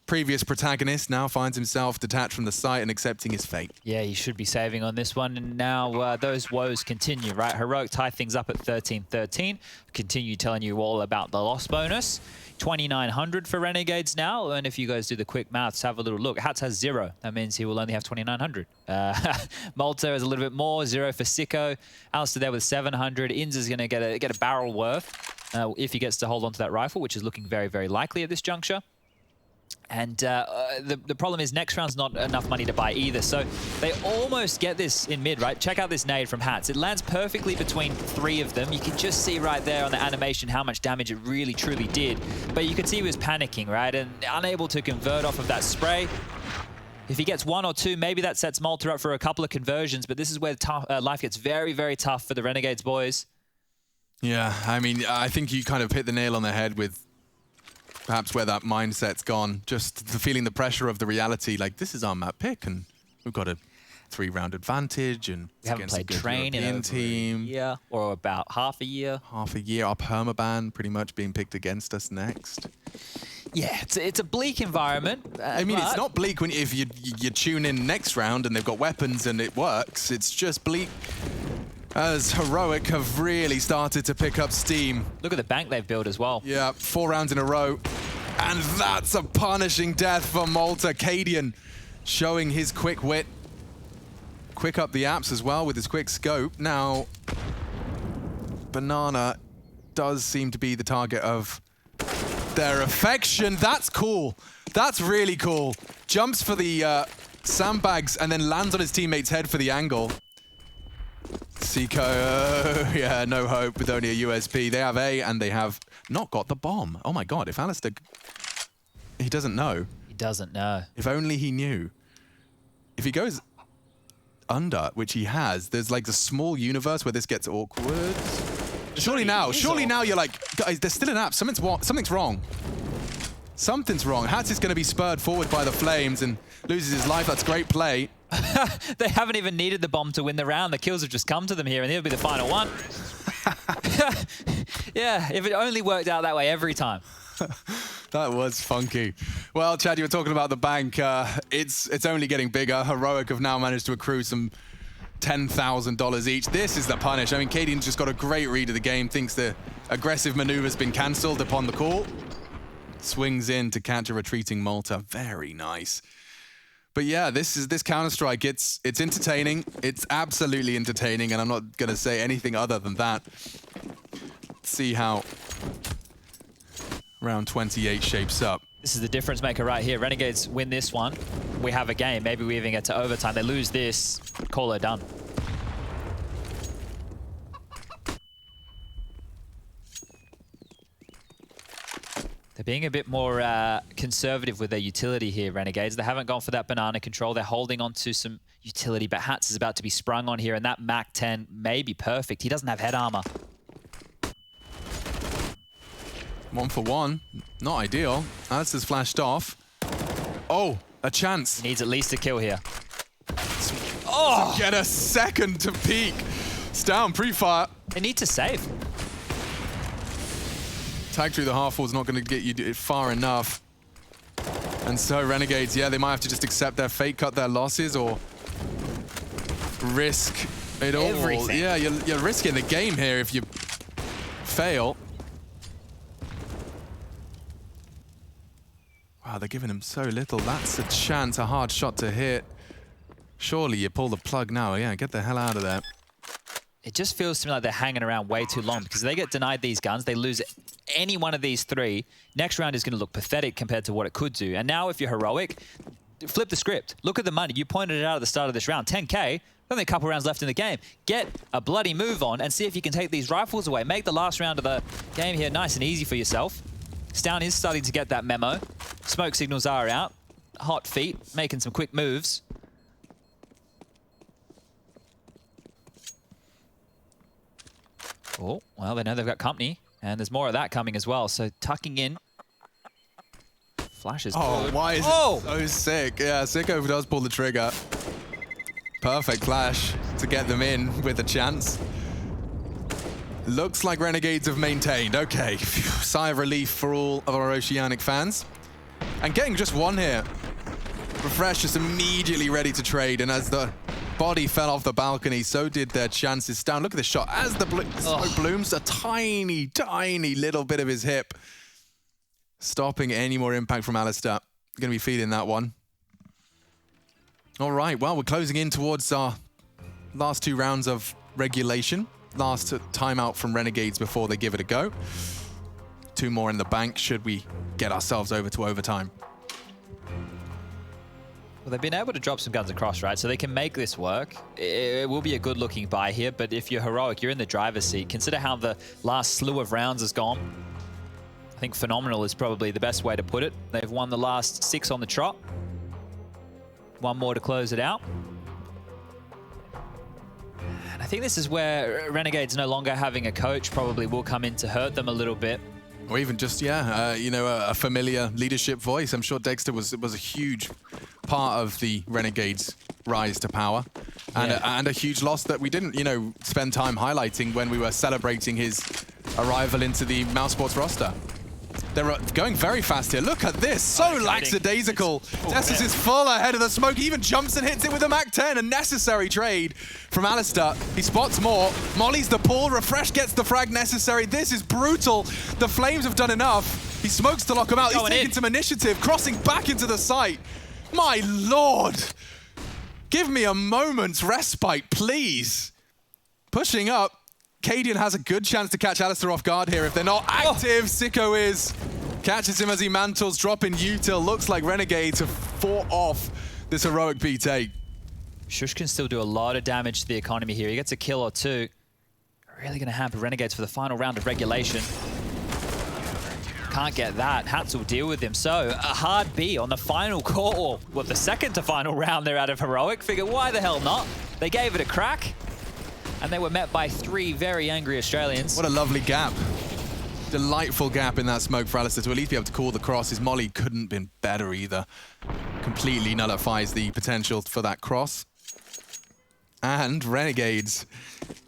Speaker 1: previous protagonist, now finds himself detached from the site and accepting his fate.
Speaker 2: Yeah, he should be saving on this one, and now those woes continue, right? Heroic tie things up at 13-13. Continue telling you all about the loss bonus. 2,900 for Renegades now, and if you guys do the quick maths, have a little look. Hats has 0. That means he will only have 2,900. Malta is a little bit more, 0 for Sicko. Alistair there with 700. Inns is going to get a barrel worth if he gets to hold on to that rifle, which is looking very, very likely at this juncture. And the problem is next round's not enough money to buy either. So they almost get this in mid, right? Check out this nade from Hats. It lands perfectly between 3 of them. You can just see right there on the animation how much damage it really, truly did. But you could see he was panicking, right? And unable to convert off of that spray. If he gets 1 or 2, maybe that sets Malta up for a couple of conversions. But this is where life gets very, very tough for the Renegades boys.
Speaker 1: Yeah, I mean, I think you kind of hit the nail on the head with perhaps where that mindset's gone. Just the feeling the pressure of the reality, like this is our map pick and we've got a 3-round advantage and
Speaker 2: we haven't played train in over
Speaker 1: team.
Speaker 2: A year or about half a year.
Speaker 1: Half a year, our permaban pretty much being picked against us next.
Speaker 2: Yeah, it's a bleak environment.
Speaker 1: I mean, it's not bleak when if you tune in next round and they've got weapons and it works. It's just bleak as Heroic have really started to pick up steam.
Speaker 2: Look at the bank they've built as well.
Speaker 1: Yeah, 4 rounds in a row. And that's a punishing death for Malta. Cadian showing his quick wit. Quick up the apps as well with his quick scope. Now, Banana does seem to be the target of their affection. That's cool. That's really cool. Jumps for the sandbags and then lands on his teammate's head for the angle. Sicko, yeah, no hope with only a USP. They have A and they have not got the bomb. Oh my God, if Alistair, he doesn't know.
Speaker 2: He doesn't know.
Speaker 1: If only he knew. If he goes under, which he has, there's like a small universe where this gets awkward. Surely now you're like, guys, there's still an app. Something's wrong. Something's wrong. Hats is going to be spurred forward by the flames and loses his life. That's great play.
Speaker 2: They haven't even needed the bomb to win the round. The kills have just come to them here, and it'll be the final one. Yeah, if it only worked out that way every time.
Speaker 1: That was funky. Well, Chad, you were talking about the bank. It's only getting bigger. Heroic have now managed to accrue some $10,000 each. This is the punish. I mean, Cadian's just got a great read of the game, thinks the aggressive maneuver's been cancelled upon the call. Swings in to catch a retreating Malta. Very nice. But yeah, this Counter-Strike, it's entertaining. It's absolutely entertaining, and I'm not going to say anything other than that. Let's see how round 28 shapes up.
Speaker 2: This is the difference maker right here. Renegades win this one. We have a game. Maybe we even get to overtime. They lose this. Call her done. They're being a bit more conservative with their utility here, Renegades. They haven't gone for that banana control. They're holding on to some utility, but Hats is about to be sprung on here, and that Mac 10 may be perfect. He doesn't have head armor.
Speaker 1: 1 for 1. Not ideal. Hats has flashed off. Oh, a chance.
Speaker 2: He needs at least a kill here.
Speaker 1: Oh! Get a second to peek. It's down, pre-fire.
Speaker 2: They need to save.
Speaker 1: Tag through the half wall is not going to get you far enough. And so Renegades, yeah, they might have to just accept their fate, cut their losses, or risk it all.
Speaker 2: Everything.
Speaker 1: Yeah, you're risking the game here if you fail. Wow, they're giving him so little. That's a chance, a hard shot to hit. Surely you pull the plug now. Yeah, get the hell out of there.
Speaker 2: It just feels to me like they're hanging around way too long because they get denied these guns, they lose any one of these three. Next round is going to look pathetic compared to what it could do. And now if you're heroic, flip the script. Look at the money. You pointed it out at the start of this round. 10K, only a couple rounds left in the game. Get a bloody move on and see if you can take these rifles away. Make the last round of the game here nice and easy for yourself. Stown is starting to get that memo. Smoke signals are out. Hot feet, making some quick moves. Oh, well, they know they've got company, and there's more of that coming as well. So tucking in. Flash is good.
Speaker 1: Why is it so sick? Yeah, Sicko does pull the trigger. Perfect flash to get them in with a chance. Looks like Renegades have maintained. Okay, sigh of relief for all of our Oceanic fans. And getting just one here. Refresh just immediately ready to trade, and as the body fell off the balcony, so did their chances down. Look at the shot. As the smoke blooms, a tiny, tiny little bit of his hip. Stopping any more impact from Alistair. Going to be feeling that one. All right, well, we're closing in towards our last 2 rounds of regulation. Last timeout from Renegades before they give it a go. 2 more in the bank should we get ourselves over to overtime.
Speaker 2: Well, they've been able to drop some guns across, right? So they can make this work. It will be a good looking buy here, but if you're heroic, you're in the driver's seat. Consider how the last slew of rounds has gone. I think phenomenal is probably the best way to put it. They've won the last 6 on the trot. 1 more to close it out. And I think this is where Renegades no longer having a coach probably will come in to hurt them a little bit.
Speaker 1: Or even just, you know, a familiar leadership voice. I'm sure Dexter was a huge part of the Renegades' rise to power. And a huge loss that we didn't, you know, spend time highlighting when we were celebrating his arrival into the Mouse Sports roster. They're going very fast here. Look at this. So lackadaisical. Dessus is full ahead of the smoke. He even jumps and hits it with a Mac-10. A necessary trade from Alistair. He spots more. Molly's the pull. Refresh gets the frag necessary. This is brutal. The Flames have done enough. He smokes to lock him out. He's taking some initiative. Crossing back into the site. My lord. Give me a moment's respite, please. Pushing up. Cadian has a good chance to catch Alistair off guard here. If they're not active, Sicko is. Catches him as he mantles, dropping util. Looks like Renegades have fought off this heroic P8.
Speaker 2: Shush can still do a lot of damage to the economy here. He gets a kill or 2. Really going to hamper Renegades for the final round of regulation. Can't get that. Hats will deal with him. So, a hard B on the final call. Well, the second to final round they're out of heroic. Figure, why the hell not? They gave it a crack. And they were met by 3 very angry Australians.
Speaker 1: What a lovely gap. Delightful gap in that smoke for Alistair to at least be able to call the cross. His molly couldn't have been better either. Completely nullifies the potential for that cross. And Renegades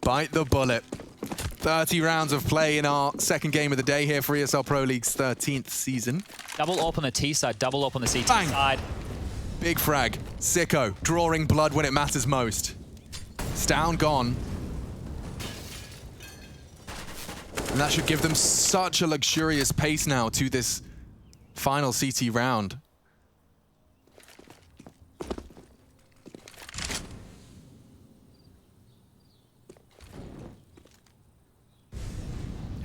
Speaker 1: bite the bullet. 30 rounds of play in our second game of the day here for ESL Pro League's 13th season.
Speaker 2: Double up on the T side, double up on the CT side.
Speaker 1: Big frag. Sicko drawing blood when it matters most. Stown gone. And that should give them such a luxurious pace now to this final CT round.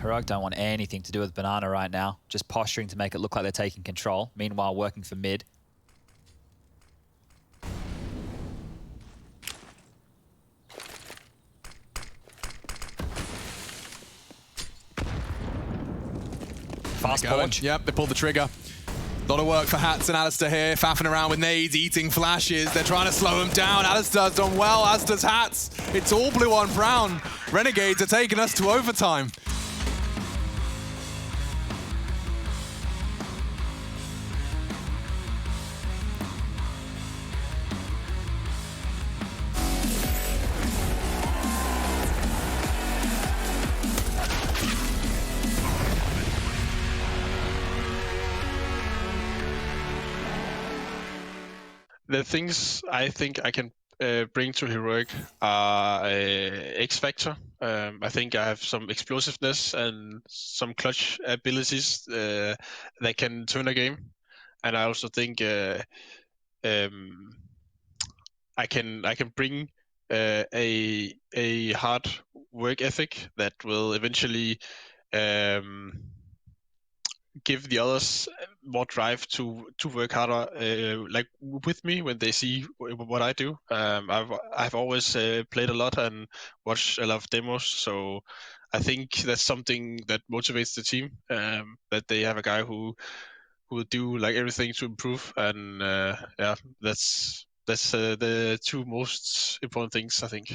Speaker 2: Heroic don't want anything to do with Banana right now. Just posturing to make it look like they're taking control. Meanwhile, working for mid. Fast launch.
Speaker 1: Yep, they pulled the trigger. A lot of work for Hats and Alistair here, faffing around with nades, eating flashes. They're trying to slow him down. Alistair's done well, as does Hats. It's all blue on brown. Renegades are taking us to overtime.
Speaker 5: The things I think I can bring to Heroic are X Factor. I think I have some explosiveness and some clutch abilities that can turn a game. And I also think I can bring a hard work ethic that will eventually give the others more drive to work harder, like with me when they see what I do. I've always played a lot and watched a lot of demos, so I think that's something that motivates the team. That they have a guy who will do like everything to improve, and yeah, that's the two most important things, I think.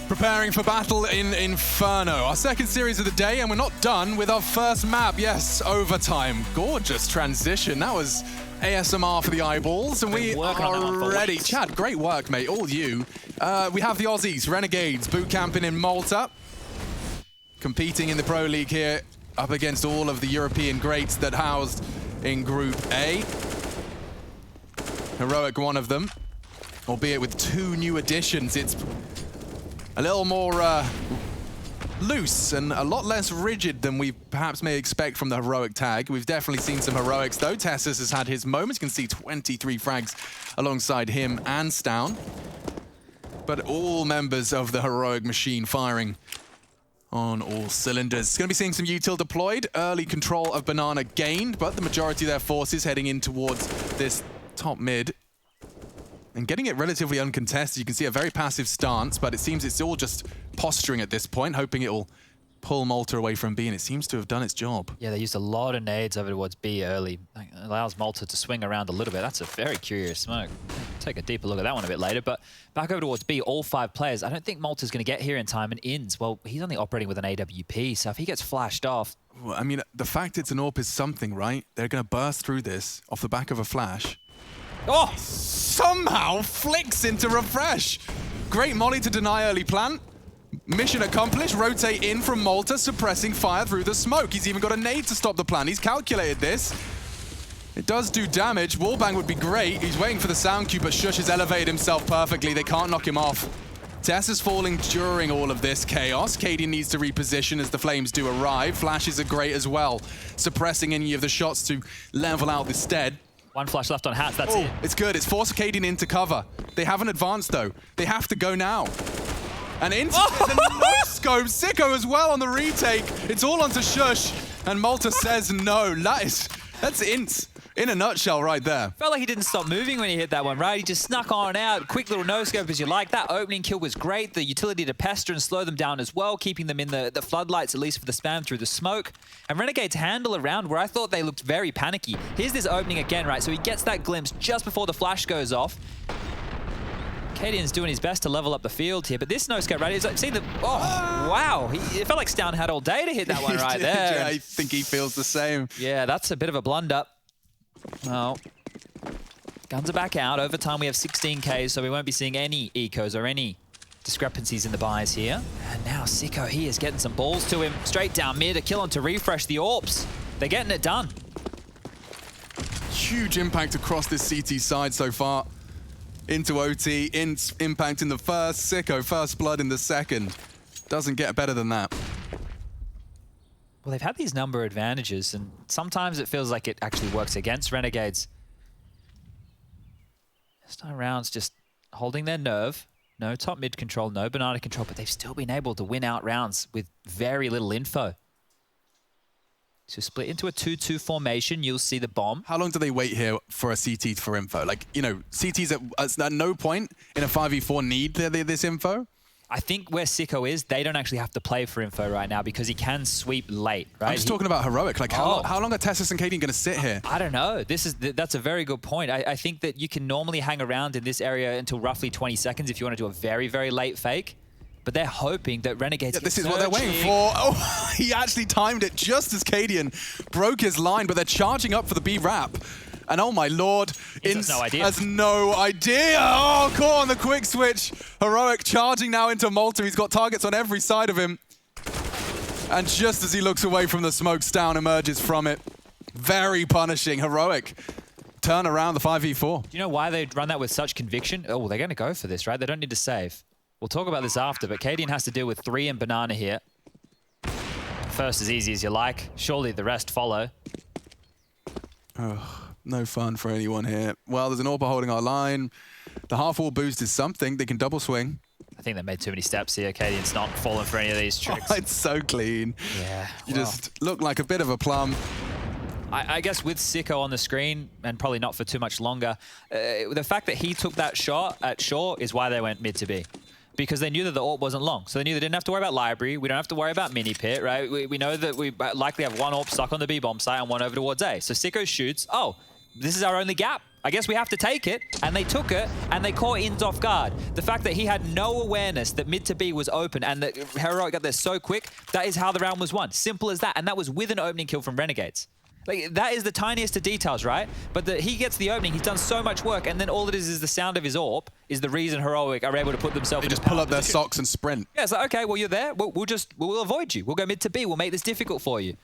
Speaker 1: Preparing for battle in Inferno, our second series of the day, and we're not done with our first map. Yes, overtime. Gorgeous transition. That was ASMR for the eyeballs, and we are ready. Chad, great work, mate. All you. We have the Aussies, Renegades, boot camping in Malta, competing in the Pro League here, up against all of the European greats that housed in Group A. Heroic, one of them, albeit with 2 new additions. It's a little more loose and a lot less rigid than we perhaps may expect from the Heroic tag. We've definitely seen some Heroics though. Tessus has had his moments. You can see 23 frags alongside him and Stown. But all members of the Heroic machine firing on all cylinders. Going to be seeing some util deployed. Early control of Banana gained, but the majority of their forces heading in towards this top mid. And getting it relatively uncontested. You can see a very passive stance, but it seems it's all just posturing at this point, hoping it'll pull Malta away from B, and it seems to have done its job.
Speaker 2: Yeah, they used a lot of nades over towards B early. That allows Malta to swing around a little bit. That's a very curious smoke. Take a deeper look at that one a bit later, but back over towards B, all 5 players. I don't think Malta's going to get here in time, and Inns, well, he's only operating with an AWP, so if he gets flashed off...
Speaker 1: Well, I mean, the fact it's an AWP is something, right? They're going to burst through this off the back of a flash. Oh! Somehow flicks into refresh. Great molly to deny early plant. Mission accomplished. Rotate in from Malta, suppressing fire through the smoke. He's even got a nade to stop the plan. He's calculated this. It does do damage. Wallbang would be great. He's waiting for the sound cue, but Shush has elevated himself perfectly. They can't knock him off. Tess is falling during all of this chaos. Cadian needs to reposition as the flames do arrive. Flashes are great as well, suppressing any of the shots to level out the stead.
Speaker 2: One flash left on Hats, that's it.
Speaker 1: It's good. It's forced Cadian into cover. They haven't advanced, though. They have to go now. And into the no-scope. Sicko as well on the retake. It's all onto Shush. And Malta says no. That's int in a nutshell right there.
Speaker 2: Felt like he didn't stop moving when he hit that one, right? He just snuck on out. Quick little no-scope as you like. That opening kill was great. The utility to pester and slow them down as well, keeping them in the floodlights, at least for the spam through the smoke. And Renegades handle around where I thought they looked very panicky. Here's this opening again, right? So he gets that glimpse just before the flash goes off. Cadian's doing his best to level up the field here, but this no-scope, right? Is like, see the, wow. It felt like Stown had all day to hit that one right there.
Speaker 1: Yeah, I think he feels the same.
Speaker 2: Yeah, that's a bit of a blunder. Well, guns are back out. Over time, we have 16Ks, so we won't be seeing any ecos or any discrepancies in the buys here. And now Sicko, he is getting some balls to him. Straight down mid, a kill on to refresh the AWPs. They're getting it done.
Speaker 1: Huge impact across this CT side so far. Into OT, impact in the first, Sicko, first blood in the second. Doesn't get better than that.
Speaker 2: Well, they've had these number advantages, and sometimes it feels like it actually works against Renegades. This time round's just holding their nerve. No top mid control, no banana control, but they've still been able to win out rounds with very little info. So split into a 2-2 formation, you'll see the bomb.
Speaker 1: How long do they wait here for a CT for info? Like, you know, CTs at no point in a 5v4 need this info?
Speaker 2: I think where Sicko is, they don't actually have to play for info right now because he can sweep late, right?
Speaker 1: I'm just talking about Heroic. Like, how long are Tessus and Cadian going to sit here?
Speaker 2: I don't know. That's a very good point. I think that you can normally hang around in this area until roughly 20 seconds if you want to do a very, very late fake. But they're hoping that Renegades
Speaker 1: this is what they're waiting for. Oh, he actually timed it just as Cadian broke his line, but they're charging up for the B-Wrap. And oh my lord,
Speaker 2: Ins
Speaker 1: has no idea. Oh, caught on the quick switch. Heroic charging now into Malta. He's got targets on every side of him. And just as he looks away from the smoke, Stown emerges from it. Very punishing. Heroic turn around the 5v4.
Speaker 2: Do you know why they run that with such conviction? Oh, they're going to go for this, right? They don't need to save. We'll talk about this after, but Cadian has to deal with 3 and Banana here. First as easy as you like. Surely the rest follow.
Speaker 1: Oh, no fun for anyone here. Well, there's an AWPer holding our line. The half-wall boost is something. They can double swing.
Speaker 2: I think they made too many steps here. Cadian's not falling for any of these tricks.
Speaker 1: Oh, it's so clean.
Speaker 2: Yeah.
Speaker 1: You just look like a bit of a plum.
Speaker 2: I guess with Sicko on the screen, and probably not for too much longer, the fact that he took that shot at Shaw is why they went mid to B. Because they knew that the AWP wasn't long. So they knew they didn't have to worry about library. We don't have to worry about mini pit, right? We know that we likely have one AWP stuck on the B bomb site and one over towards A. So Sicko shoots, oh, this is our only gap. I guess we have to take it. And they took it, and they caught Ins off guard. The fact that he had no awareness that mid to B was open and that Heroic got there so quick, that is how the round was won. Simple as that. And that was with an opening kill from Renegades. Like, that is the tiniest of details, right? But he gets the opening, he's done so much work, and then all it is the sound of his AWP is the reason Heroic are able to put themselves in
Speaker 1: They just pull up their socks and sprint.
Speaker 2: Yeah, it's like, okay, well, you're there. We'll avoid you. We'll go mid to B. We'll make this difficult for you.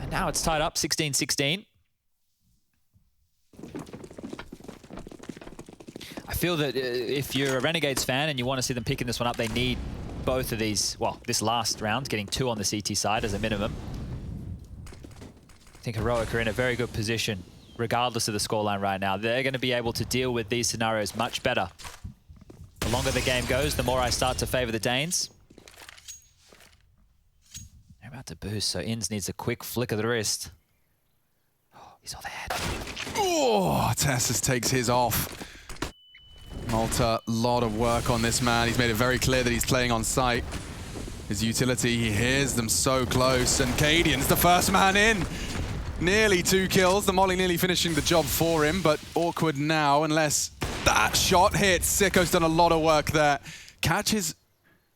Speaker 2: And now it's tied up, 16-16. I feel that if you're a Renegades fan and you want to see them picking this one up, they need both of these, well, this last round, getting 2 on the CT side as a minimum. I think Heroic are in a very good position, regardless of the scoreline right now. They're going to be able to deal with these scenarios much better. The longer the game goes, the more I start to favor the Danes. They're about to boost, so Ins needs a quick flick of the wrist. Oh, he's all there.
Speaker 1: Oh, Tessus takes his off. Malta, a lot of work on this man. He's made it very clear that he's playing on site. His utility, he hears them so close, and Cadian's the first man in. Nearly 2 kills. The molly nearly finishing the job for him, but awkward now unless that shot hits. Sicko's done a lot of work there. Catches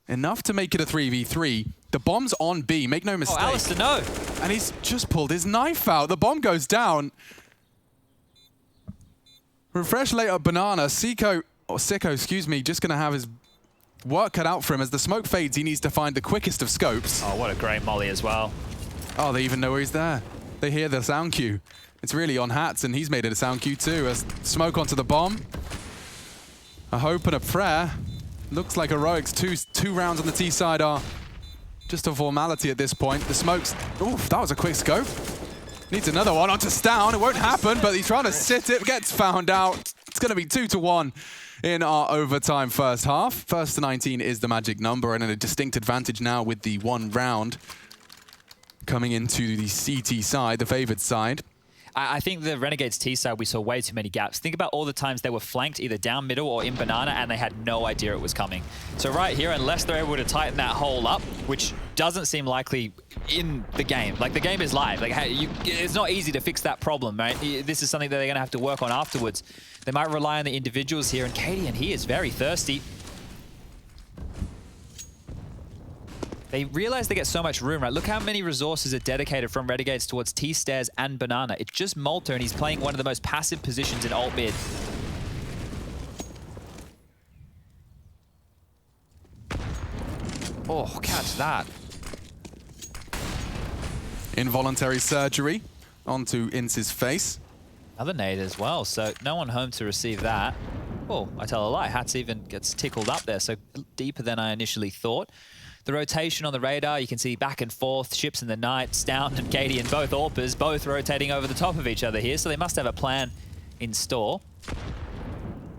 Speaker 1: enough to make it a 3v3. The bomb's on B, make no mistake.
Speaker 2: Oh, Alistair, no.
Speaker 1: And he's just pulled his knife out. The bomb goes down. Refresh later, Banana. Sicko, excuse me, just going to have his work cut out for him. As the smoke fades, he needs to find the quickest of scopes.
Speaker 2: Oh, what a great molly as well.
Speaker 1: Oh, they even know where he's there. They hear the sound cue. It's really on Hats, and he's made it a sound cue too. As smoke onto the bomb. A hope and a prayer. Looks like Heroics, two rounds on the T side are just a formality at this point. The smokes, oof, that was a quick scope. Needs another one onto Stown. It won't happen, but he's trying to sit it, gets found out. It's going to be 2-1 in our overtime first half. First to 19 is the magic number, and a distinct advantage now with the 1 round coming into the CT side, the favored side.
Speaker 2: I think the Renegades T side, we saw way too many gaps. Think about all the times they were flanked either down middle or in banana, and they had no idea it was coming. So right here, unless they're able to tighten that hole up, which doesn't seem likely in the game. Like, the game is live. Like, it's not easy to fix that problem, right? This is something that they're going to have to work on afterwards. They might rely on the individuals here, and Cadian, he is very thirsty. They realize they get so much room, right? Look how many resources are dedicated from Renegades towards T-Stairs and Banana. It's just Malta, and he's playing one of the most passive positions in alt mid. Oh, catch that.
Speaker 1: Involuntary surgery onto Ince's face.
Speaker 2: Another nade as well, so no one home to receive that. Oh, I tell a lie. Hats even gets tickled up there, so deeper than I initially thought. The rotation on the radar, you can see back and forth, ships in the night, Stown and Cadian, both AWPers, both rotating over the top of each other here, so they must have a plan in store.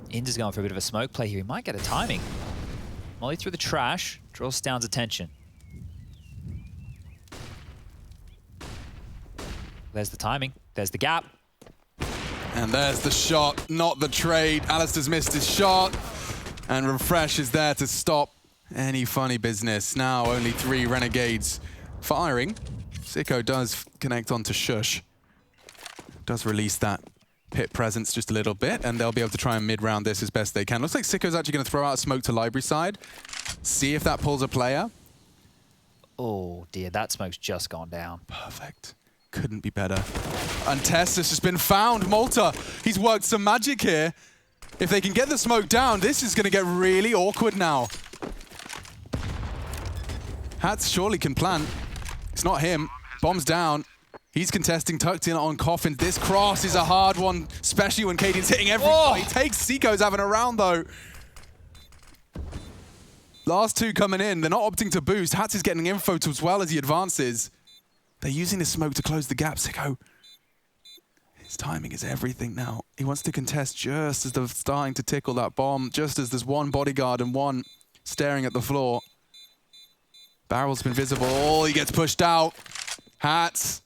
Speaker 2: Inz is going for a bit of a smoke play here. He might get a timing. Molly through the trash, draws Stown's attention. There's the timing, there's the gap.
Speaker 1: And there's the shot, not the trade. Alistair's missed his shot, and Refresh is there to stop any funny business. Now only 3 Renegades firing. Sicko does connect onto Shush. Does release that pit presence just a little bit, and they'll be able to try and mid-round this as best they can. Looks like Sicko's actually going to throw out a smoke to library side. See if that pulls a player.
Speaker 2: Oh dear, that smoke's just gone down.
Speaker 1: Perfect. Couldn't be better. And Tess has just been found. Malta, he's worked some magic here. If they can get the smoke down, this is going to get really awkward now. Hats surely can plant. It's not him. Bomb's down. He's contesting, tucked in on Coffin. This cross is a hard one, especially when Cadian's hitting everybody. Takes Sicko's having a round, though. Last 2 coming in. They're not opting to boost. Hats is getting info as well as he advances. They're using the smoke to close the gap. Sicko, his timing is everything now. He wants to contest just as they're starting to tickle that bomb, just as there's one bodyguard and one staring at the floor. Barrel's been visible. Oh, he gets pushed out. Hats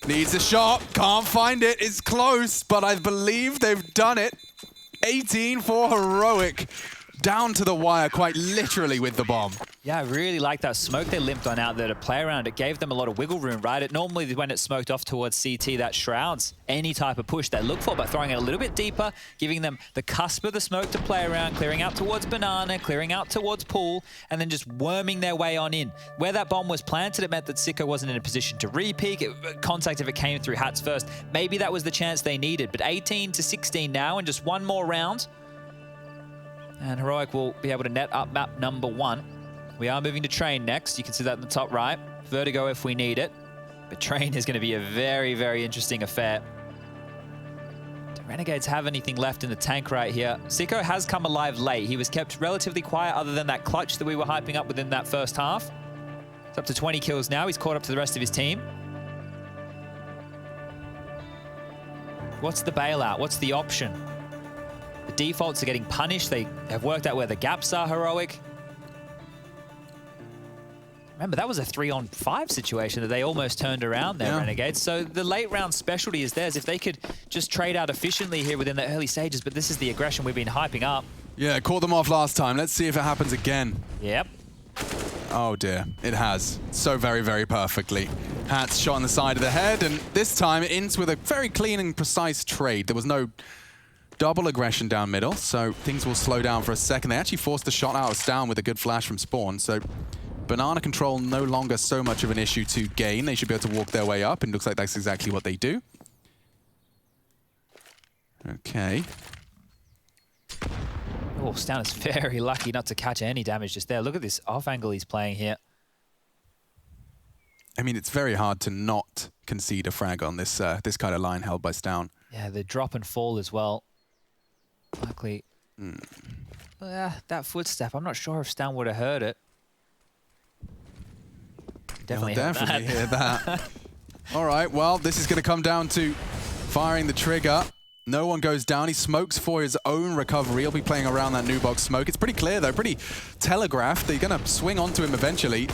Speaker 1: needs a shot. Can't find it. It's close, but I believe they've done it. 18 for Heroic. Down to the wire, quite literally, with the bomb.
Speaker 2: Yeah, I really like that smoke they limped on out there to play around. It gave them a lot of wiggle room, right? It normally, when it smoked off towards CT, that shrouds any type of push they look for, but throwing it a little bit deeper, giving them the cusp of the smoke to play around, clearing out towards Banana, clearing out towards Pool, and then just worming their way on in. Where that bomb was planted, it meant that Sicko wasn't in a position to re-peek. Contact if it came through Hats first. Maybe that was the chance they needed, but 18 to 16 now, and just one more round. And Heroic will be able to net up map number 1. We are moving to Train next. You can see that in the top right. Vertigo if we need it. But Train is going to be a very, very interesting affair. Do Renegades have anything left in the tank right here? Sicko has come alive late. He was kept relatively quiet other than that clutch that we were hyping up within that first half. It's up to 20 kills now. He's caught up to the rest of his team. What's the bailout? What's the option? The defaults are getting punished. They have worked out where the gaps are, Heroic. Remember, that was a 3-on-5 situation that they almost turned around there, Renegades. So the late round specialty is theirs. If they could just trade out efficiently here within the early stages, but this is the aggression we've been hyping up.
Speaker 1: Yeah, caught them off last time. Let's see if it happens again.
Speaker 2: Yep.
Speaker 1: Oh dear, it has. So very, very perfectly. Hats shot on the side of the head, and this time it ends with a very clean and precise trade. There was no double aggression down middle, so things will slow down for a second. They actually forced the shot out of Stown with a good flash from Spawn, so Banana control no longer so much of an issue to gain. They should be able to walk their way up, and looks like that's exactly what they do. Okay.
Speaker 2: Oh, Stown is very lucky not to catch any damage just there. Look at this off angle he's playing here.
Speaker 1: I mean, it's very hard to not concede a frag on this this kind of line held by Stown.
Speaker 2: Yeah, the drop and fall as well. Luckily, That footstep, I'm not sure if Stan would have heard it. Definitely,
Speaker 1: hear that. All right, well, this is going to come down to firing the trigger. No one goes down. He smokes for his own recovery. He'll be playing around that new box smoke. It's pretty clear, though, pretty telegraphed. They're going to swing onto him eventually.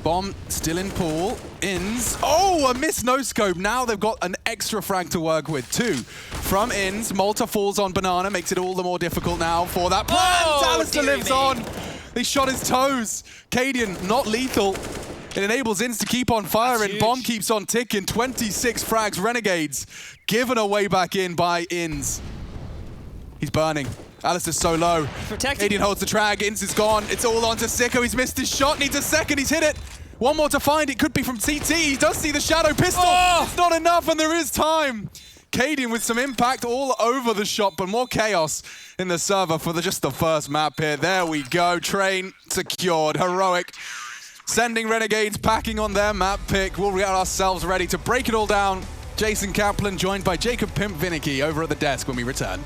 Speaker 1: Bomb still in pool. Ins. Oh, a miss no-scope. Now they've got an extra frag to work with. 2 from Ins. Malta falls on Banana. Makes it all the more difficult now for that plant. Alistair lives on. He shot his toes. Cadian, not lethal. It enables Ins to keep on firing. Bomb keeps on ticking. 26 frags. Renegades given away back in by Ins. He's burning. Alistair's so low. Cadian holds the trag. Ins is gone. It's all on to Sicko. He's missed his shot. Needs a second. He's hit it. One more to find. It could be from TT. He does see the shadow pistol. It's not enough, and there is time. Cadian with some impact all over the shot, but more chaos in the server for just the first map here. There we go. Train secured. Heroic. Sending Renegades packing on their map pick. We'll get ourselves ready to break it all down. Jason Kaplan joined by Jacob Pimp Vinicky over at the desk when we return.